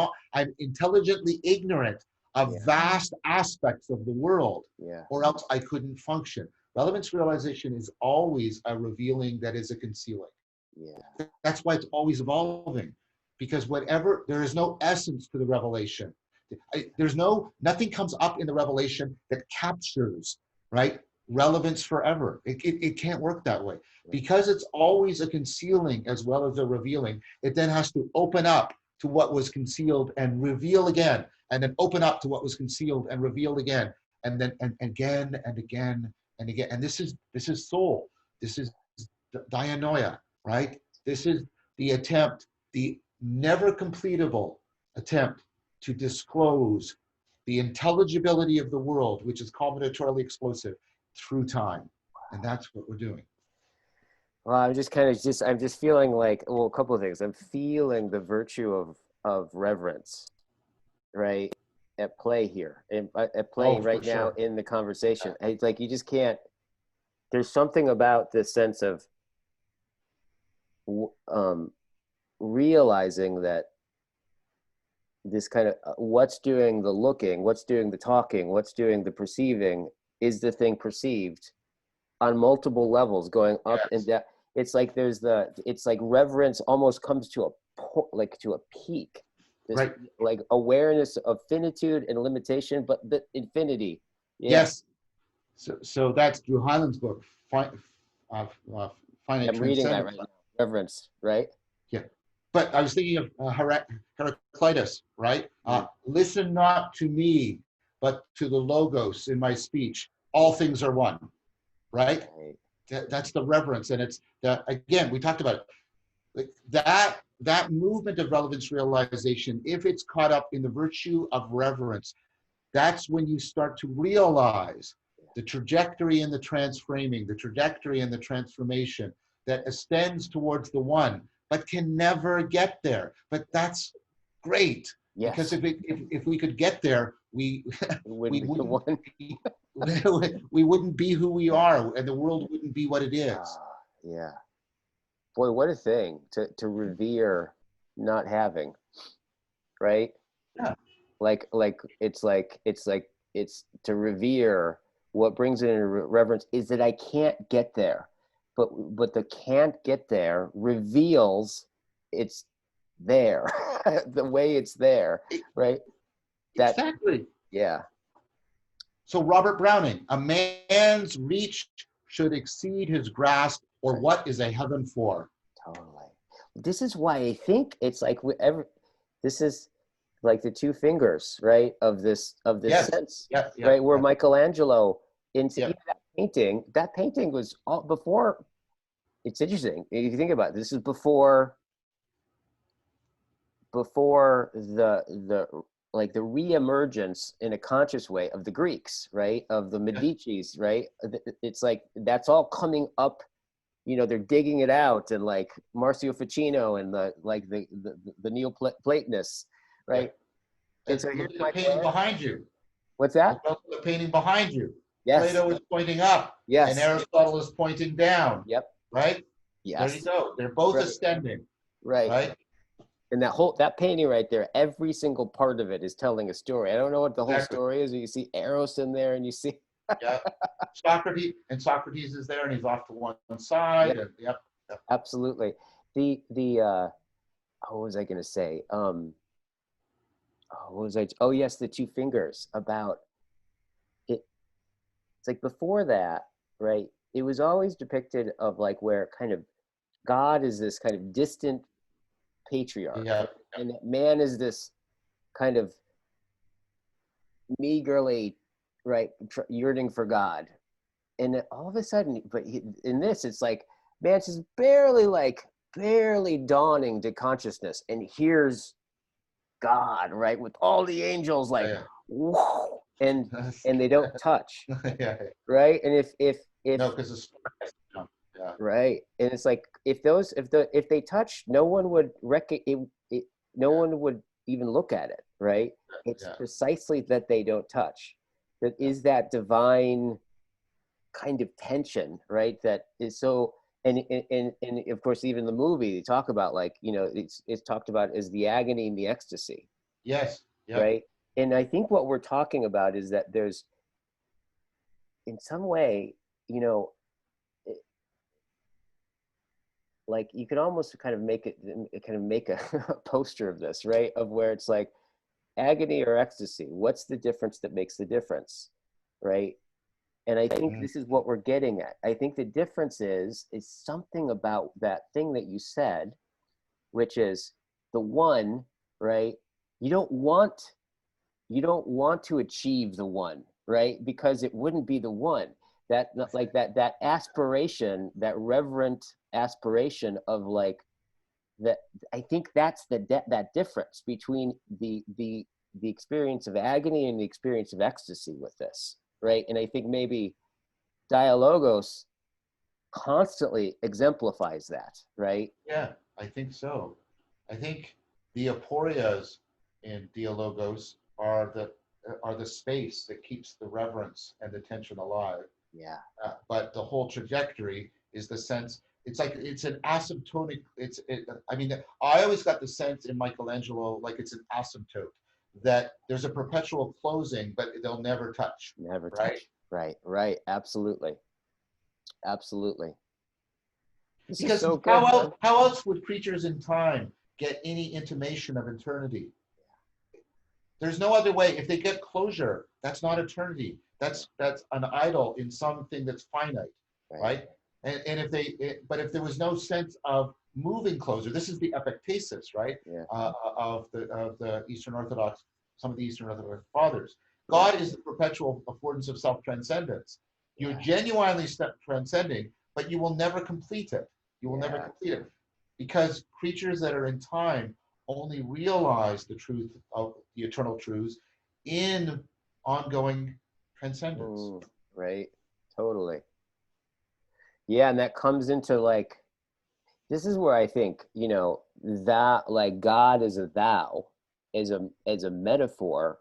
intelligently ignorant of yeah, vast aspects of the world, yeah, or else I couldn't function. Relevance realization is always a revealing that is a concealing. yeah, That's why it's always evolving, because whatever, there is no essence to the revelation. There's nothing comes up in the revelation that captures, right, relevance forever. It can't work that way. right, Because it's always a concealing as well as a revealing, it then has to open up to what was concealed and reveal again, and then open up to what was concealed and reveal again, and then and again and again and again. And this is soul. This is dianoia, right? This is the attempt, the never completable attempt to disclose the intelligibility of the world, which is combinatorially explosive, through time. And that's what we're doing. well, I'm just feeling like, well, a couple of things. I'm feeling the virtue of reverence, right, at play here, and at play Oh, for right now sure. in the Yeah. conversation. It's like you just can't, there's something about this sense of um, realizing that this kind of what's doing the looking, what's doing the talking, what's doing the perceiving is the thing perceived on multiple levels, going up and Yes. down. It's like reverence almost comes to like to a peak. This Right. like awareness of finitude and limitation, but the infinity. Yeah, Yes. So that's Drew Hyland's book, uh, uh, Finite I'm reading that Transcendence. right now. Reverence, right? Yeah. But I was thinking of Heraclitus, right? Mm, Listen not to me, but to the logos in my speech. All things are one, right? right. That's the reverence. And it's that, again, we talked about it. Like that movement of relevance realization, if it's caught up in the virtue of reverence, that's when you start to realize the trajectory and the transframing, the trajectory and the transformation that extends towards the one, but can never get there. But that's great, because Yes, if we could get there, we it wouldn't we be the wouldn't one. be, we wouldn't be who we are, and the world wouldn't be what it is. Ah, yeah. Boy, what a thing to revere not having, right? Yeah, It's to revere what brings it in reverence is that I can't get there, but the can't get there reveals it's there, the way it's there, right? That exactly. yeah, So Robert Browning, a man's reach should exceed his grasp, or right, what is a heaven for? totally. This is why I think it's like whatever. This is like the two fingers, right, of this Yes. sense, Yeah. Yeah. right, where Yeah. Michelangelo into Yeah. even that painting was all before. It's interesting if you think about it. This is before before the like the reemergence in a conscious way of the Greeks, right? Of the Medicis, right? It's like that's all coming up. They're digging it out, and like Marcio Ficino and the Neoplatonists, Yeah. right? And so Look here's at the my painting plan. behind you. What's that? Look at the painting behind you. Yes. Plato is pointing up, and Yes. Aristotle is pointing down. Yep. Right? There you Yes. go. They're both Right. ascending. Right. Right? And that painting right there, every single part of it is telling a story. I don't know what the whole Exactly. story is. You see Eros in there, and you see. Yeah. Socrates is there, and he's off to one side. Yep. And yep. Absolutely. What was I going to say? What was I? Oh yes, the two fingers about it. It's like before that, right? It was always depicted of like where kind of God is this kind of distant patriarch, Yeah. and that man is this kind of meagerly, right, yearning for God. And then all of a sudden, in this, it's like man's just barely dawning to consciousness, and here's God, right, with all the angels, like, Yeah. whoa, and Yeah. they don't touch, Yeah. right? And if No, because it's yeah. right, and it's like if they touch, no one would no one would even look at it, right? It's Yeah. precisely that they don't touch. That is that divine kind of tension, right? That is so, and of course, even the movie they talk about, like, it's talked about as the agony and the ecstasy, Yes. Yep. right? And I think what we're talking about is that there's, in some way, like you could almost kind of make a poster of this, right? Of where it's like agony or ecstasy. What's the difference that makes the difference, right? And I think this is what we're getting at. I think the difference is something about that thing that you said, which is the one, right? You don't want to achieve the one, right? Because it wouldn't be the one. That like that aspiration, that reverent aspiration of like that. I think that's that difference between the experience of agony and the experience of ecstasy with this, right? And I think maybe Dialogos constantly exemplifies that, right? Yeah, I think so. I think the aporias in Dialogos are the space that keeps the reverence and the tension alive. Yeah. But the whole trajectory is the sense. It's like it's an asymptotic. I mean, I always got the sense in Michelangelo like it's an asymptote that there's a perpetual closing, but they'll never touch. Never Right? touch. Right. Absolutely. This is Because so good, man. how else would creatures in time get any intimation of eternity? There's no other way. If they get closure, that's not eternity. That's an idol in something that's finite, right? And if there was no sense of moving closer, this is the epictesis, right? Yeah. Of the Eastern Orthodox, some of the Eastern Orthodox fathers. God is the perpetual affordance of self-transcendence. You're genuinely transcending, but you will never complete it. You will never complete it, because creatures that are in time only realize the truth of the eternal truths in ongoing transcendence. Right. Totally. Yeah, and that comes into like, this is where I think, that like God as a thou, as a metaphor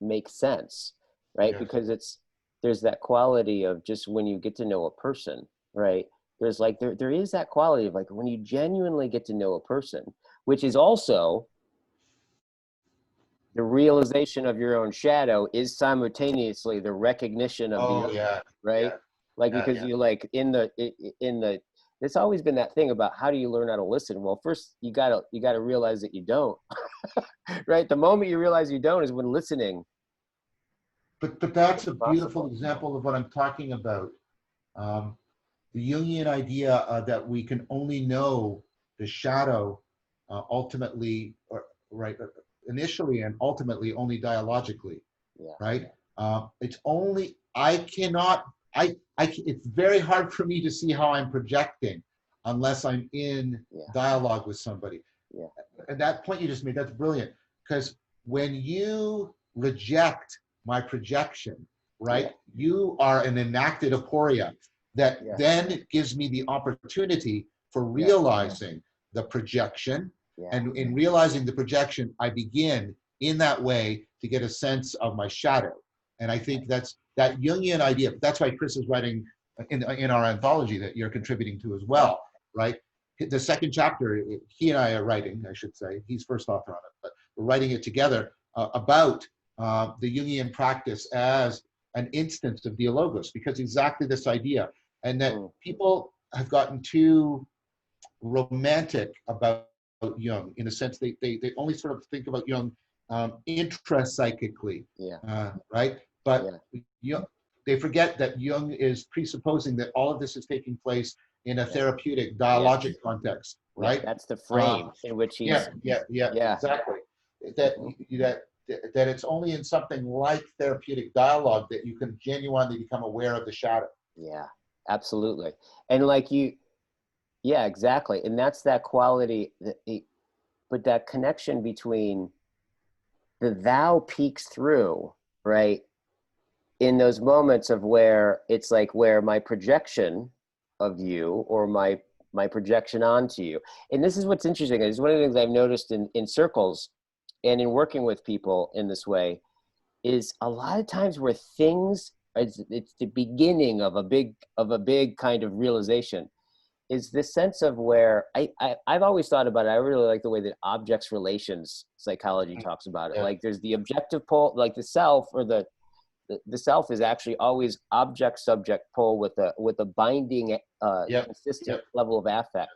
makes sense, right? Yes. Because there's that quality of just when you get to know a person, right? There's like there is that quality of like when you genuinely get to know a person, which is also the realization of your own shadow is simultaneously the recognition of the other, right? Like because you like in the it's always been that thing about how do you learn how to listen? Well, first you gotta realize that you don't, right? The moment you realize you don't is when listening. But that's a beautiful example of what I'm talking about. The Jungian idea that we can only know the shadow ultimately, initially and ultimately only dialogically, right? It's only, it's very hard for me to see how I'm projecting unless I'm in dialogue with somebody. and that point you just made, that's brilliant. Because when you reject my projection, Yeah. right, you are an enacted aporia that Yeah. then gives me the opportunity for Yeah. realizing the projection. Yeah. And in realizing the projection, I begin in that way to get a sense of my shadow. And I think that's that Jungian idea. That's why Chris is writing in our anthology that you're contributing to as well, right? The second chapter, he and I are writing, I should say, he's first author on it, but we're writing it together about the Jungian practice as an instance of Dialogos, because exactly this idea, and that people have gotten too romantic about Jung, in a sense they only sort of think about Jung intrapsychically, right? But Jung, they forget that Jung is presupposing that all of this is taking place in a therapeutic dialogic context, right? That's the frame in which he's. Exactly. That that it's only in something like therapeutic dialogue that you can genuinely become aware of the shadow. Yeah, absolutely. And like you, yeah, exactly. And that's that quality, but that connection between the thou peeks through, right? In those moments of where it's like where my projection of you or my projection onto you. And this is what's interesting. It's one of the things I've noticed in circles and in working with people in this way is a lot of times where things it's the beginning of a big kind of realization is this sense of where I've always thought about it. I really like the way that objects relations psychology talks about it. Like there's the objective pole, like the self or the self is actually always object subject pole with a binding consistent level of affect,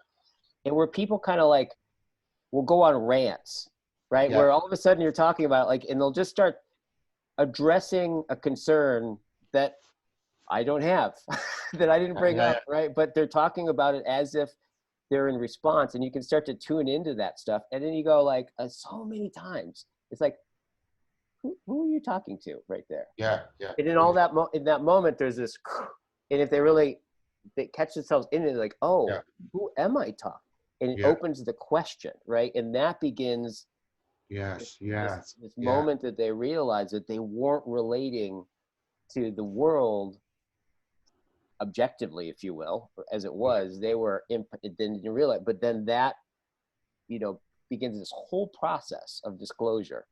and where people kind of like will go on rants, right, where all of a sudden you're talking about like, and they'll just start addressing a concern that I don't have that I didn't bring up, right, but they're talking about it as if they're in response, and you can start to tune into that stuff, and then you go like so many times it's like, who are you talking to right there? And in all that in that moment, there's this, and if they catch themselves in it, like, oh, who am I talking? And it opens the question, right? And that begins this moment that they realize that they weren't relating to the world objectively, if you will, as it was. They were then you realize, but then that begins this whole process of disclosure.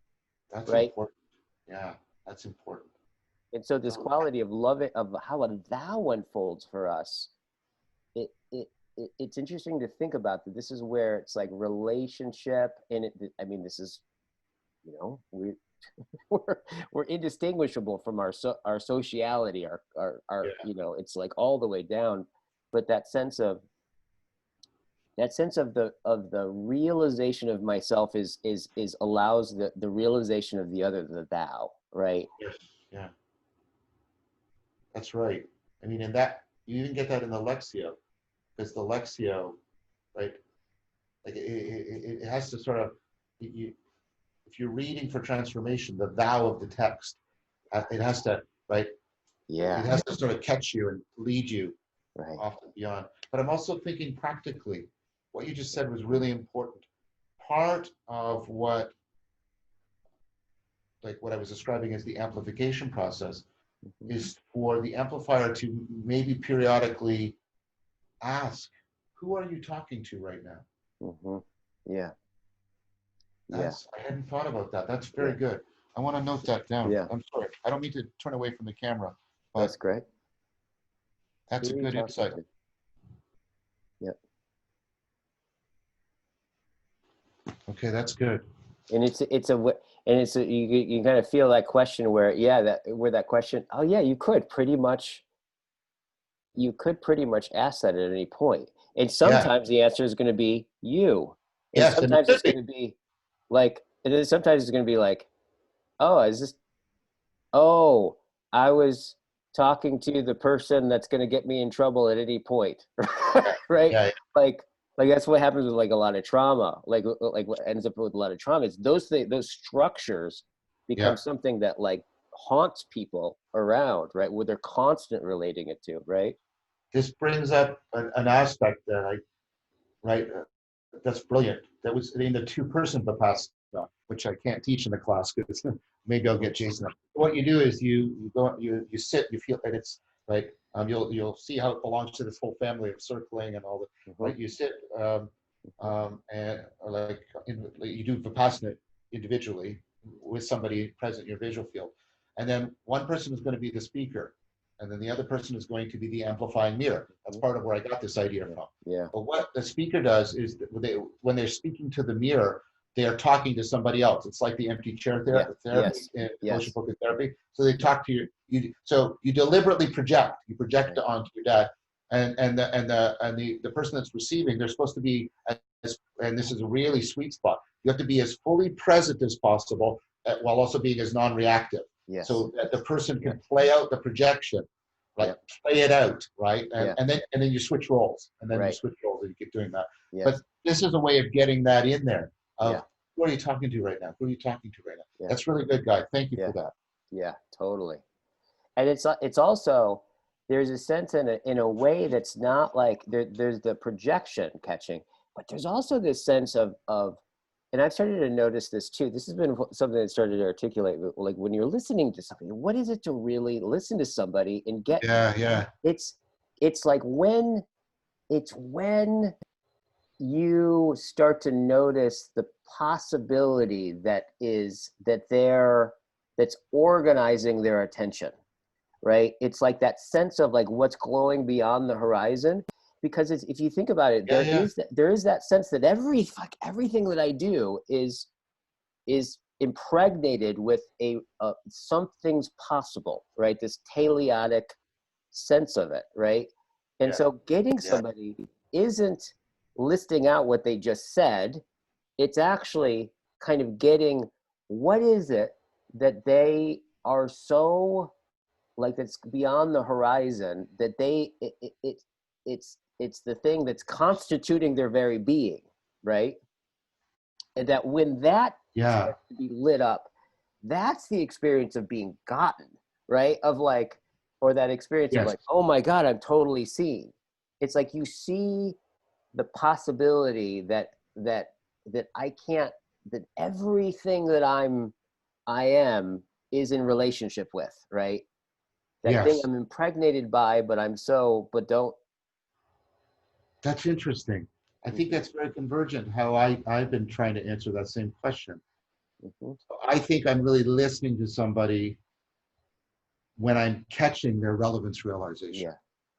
That's right. Important. Yeah, that's important. And so this quality of loving, of how a thou unfolds for us, it's interesting to think about that. This is where it's like relationship, and this is, we're indistinguishable from our sociality, our it's like all the way down, but that sense of the realization of myself is allows the realization of the other, the thou, right? Yes. Yeah. That's right. I mean, in that you even get that in the Lexio, because the Lexio, right? Like it has to sort of, if you're reading for transformation, the thou of the text, it has to, right? Yeah. It has to sort of catch you and lead you right. off and beyond. But I'm also thinking practically, what you just said was really important. Part of what I was describing as the amplification process is for the amplifier to maybe periodically ask, who are you talking to right now? Yeah. I hadn't thought about that. That's very good. I want to note that down. I'm sorry. I don't mean to turn away from the camera, but that's great. That's a good insight. Yep. Okay, that's good. And you kind of feel that question where that question, oh yeah, you could pretty much ask that at any point. And sometimes the answer is going to be you. And sometimes it's going to be like, and then sometimes it's going to be like, oh, I was talking to the person that's going to get me in trouble at any point. Right. Yeah. Like that's what happens with like a lot of trauma, like what ends up with a lot of trauma is those structures become something that like haunts people around, right, where they're constant relating it to, right? This brings up an aspect that That's brilliant. That was in the two-person Vipassana, which I can't teach in the class because maybe I'll get Jason. What you do is you go, you sit, you feel, and it's like you'll see how it belongs to this whole family of circling and all the Mm-hmm. right. You sit and like you do Vipassana individually with somebody present in your visual field, and then one person is going to be the speaker, and then the other person is going to be the amplifying mirror. That's part of where I got this idea from. Yeah. But what the speaker does is that when they're speaking to the mirror, they are talking to somebody else. It's like the empty chair therapy Yes. in Yes. motion focused therapy. So they talk to you. So you deliberately project. You project onto your dad, and the person that's receiving, they're supposed to be, and this is a really sweet spot. You have to be as fully present as possible, while also being as non-reactive. Yes. So that the person can play out the projection, like play it out, right? And then you switch roles, and then you switch roles, and you keep doing that. Yes. But this is a way of getting that in there. Who are you talking to right now? Who are you talking to right now? Yeah. That's really good, Guy. Thank you for that. Yeah, totally. And it's also, there's a sense in a way that's not like there's the projection catching, but there's also this sense of and I've started to notice this too. This has been something that started to articulate, like when you're listening to something, what is it to really listen to somebody and get? Yeah. It's like when you start to notice the possibility that's organizing their attention, right? It's like that sense of like what's glowing beyond the horizon. Because if you think about it, there is that sense that everything that I do is impregnated with something's possible, right? This teleotic sense of it, right? And so getting somebody isn't listing out what they just said. It's actually kind of getting what is it that they are so like that's beyond the horizon that it's the thing that's constituting their very being, right? And that when that starts to be lit up, that's the experience of being gotten, right? Of like, or that experience of like, oh my God, I'm totally seen. It's like you see the possibility that I can't, that everything that I am is in relationship with, right? That thing I'm impregnated by, but don't. That's interesting. I think that's very convergent, how I've been trying to answer that same question. So I think I'm really listening to somebody when I'm catching their relevance realization.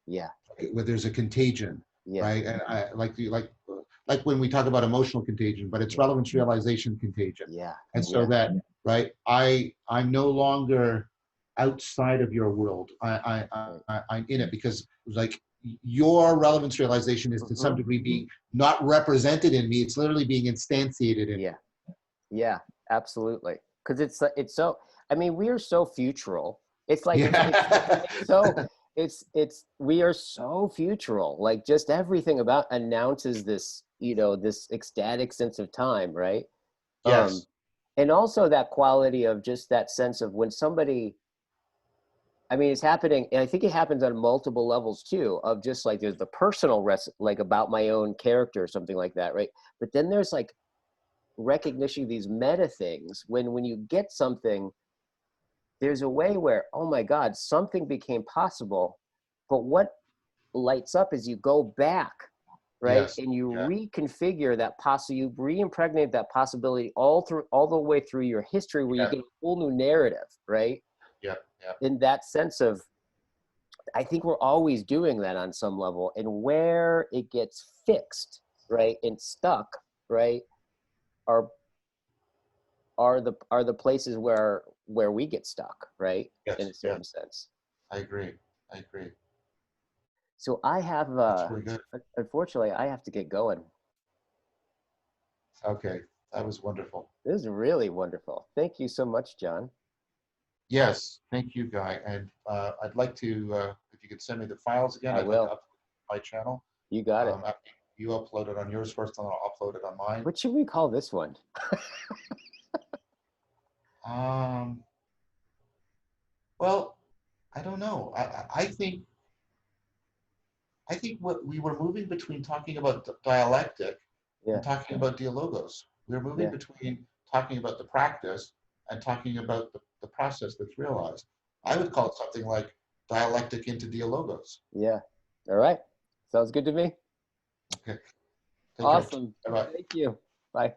Yeah. Where there's a contagion, right? And I like when we talk about emotional contagion, but it's relevance realization contagion. And so that, right, I'm no longer outside of your world. I'm in it because like your relevance realization is to some degree being not represented in me. It's literally being instantiated in me. Yeah, absolutely. Because it's so, I mean, we are so futural. It's like, we are so futural. Like just everything about announces this, this ecstatic sense of time, right? And also that quality of just that sense of when somebody, I mean, it's happening, and I think it happens on multiple levels too, of just like, there's the personal like about my own character or something like that, right? But then there's like recognition these meta things when you get something, there's a way where, oh my God, something became possible. But what lights up is you go back, right? And you reconfigure that you re-impregnate that possibility all the way through your history, where you get a whole new narrative, right? In that sense of, I think we're always doing that on some level, and where it gets fixed, right, and stuck, right, are the places where we get stuck, right? In a certain sense. I agree. So I have, unfortunately, I have to get going. Okay, that was wonderful. This is really wonderful. Thank you so much, John. Yes, thank you, Guy. And I'd like to, if you could send me the files again, I'd like to upload my channel. You got it. You upload it on yours first, and I'll upload it on mine. What should we call this one? Well, I don't know. I think what we were moving between talking about dialectic Yeah. and talking about Dialogos. We're moving Yeah. between talking about the practice and talking about the process that's realized. I would call it something like dialectic into Dialogos. Yeah. All right. Sounds good to me. Okay, take care. Awesome. Bye bye. Thank you. Bye.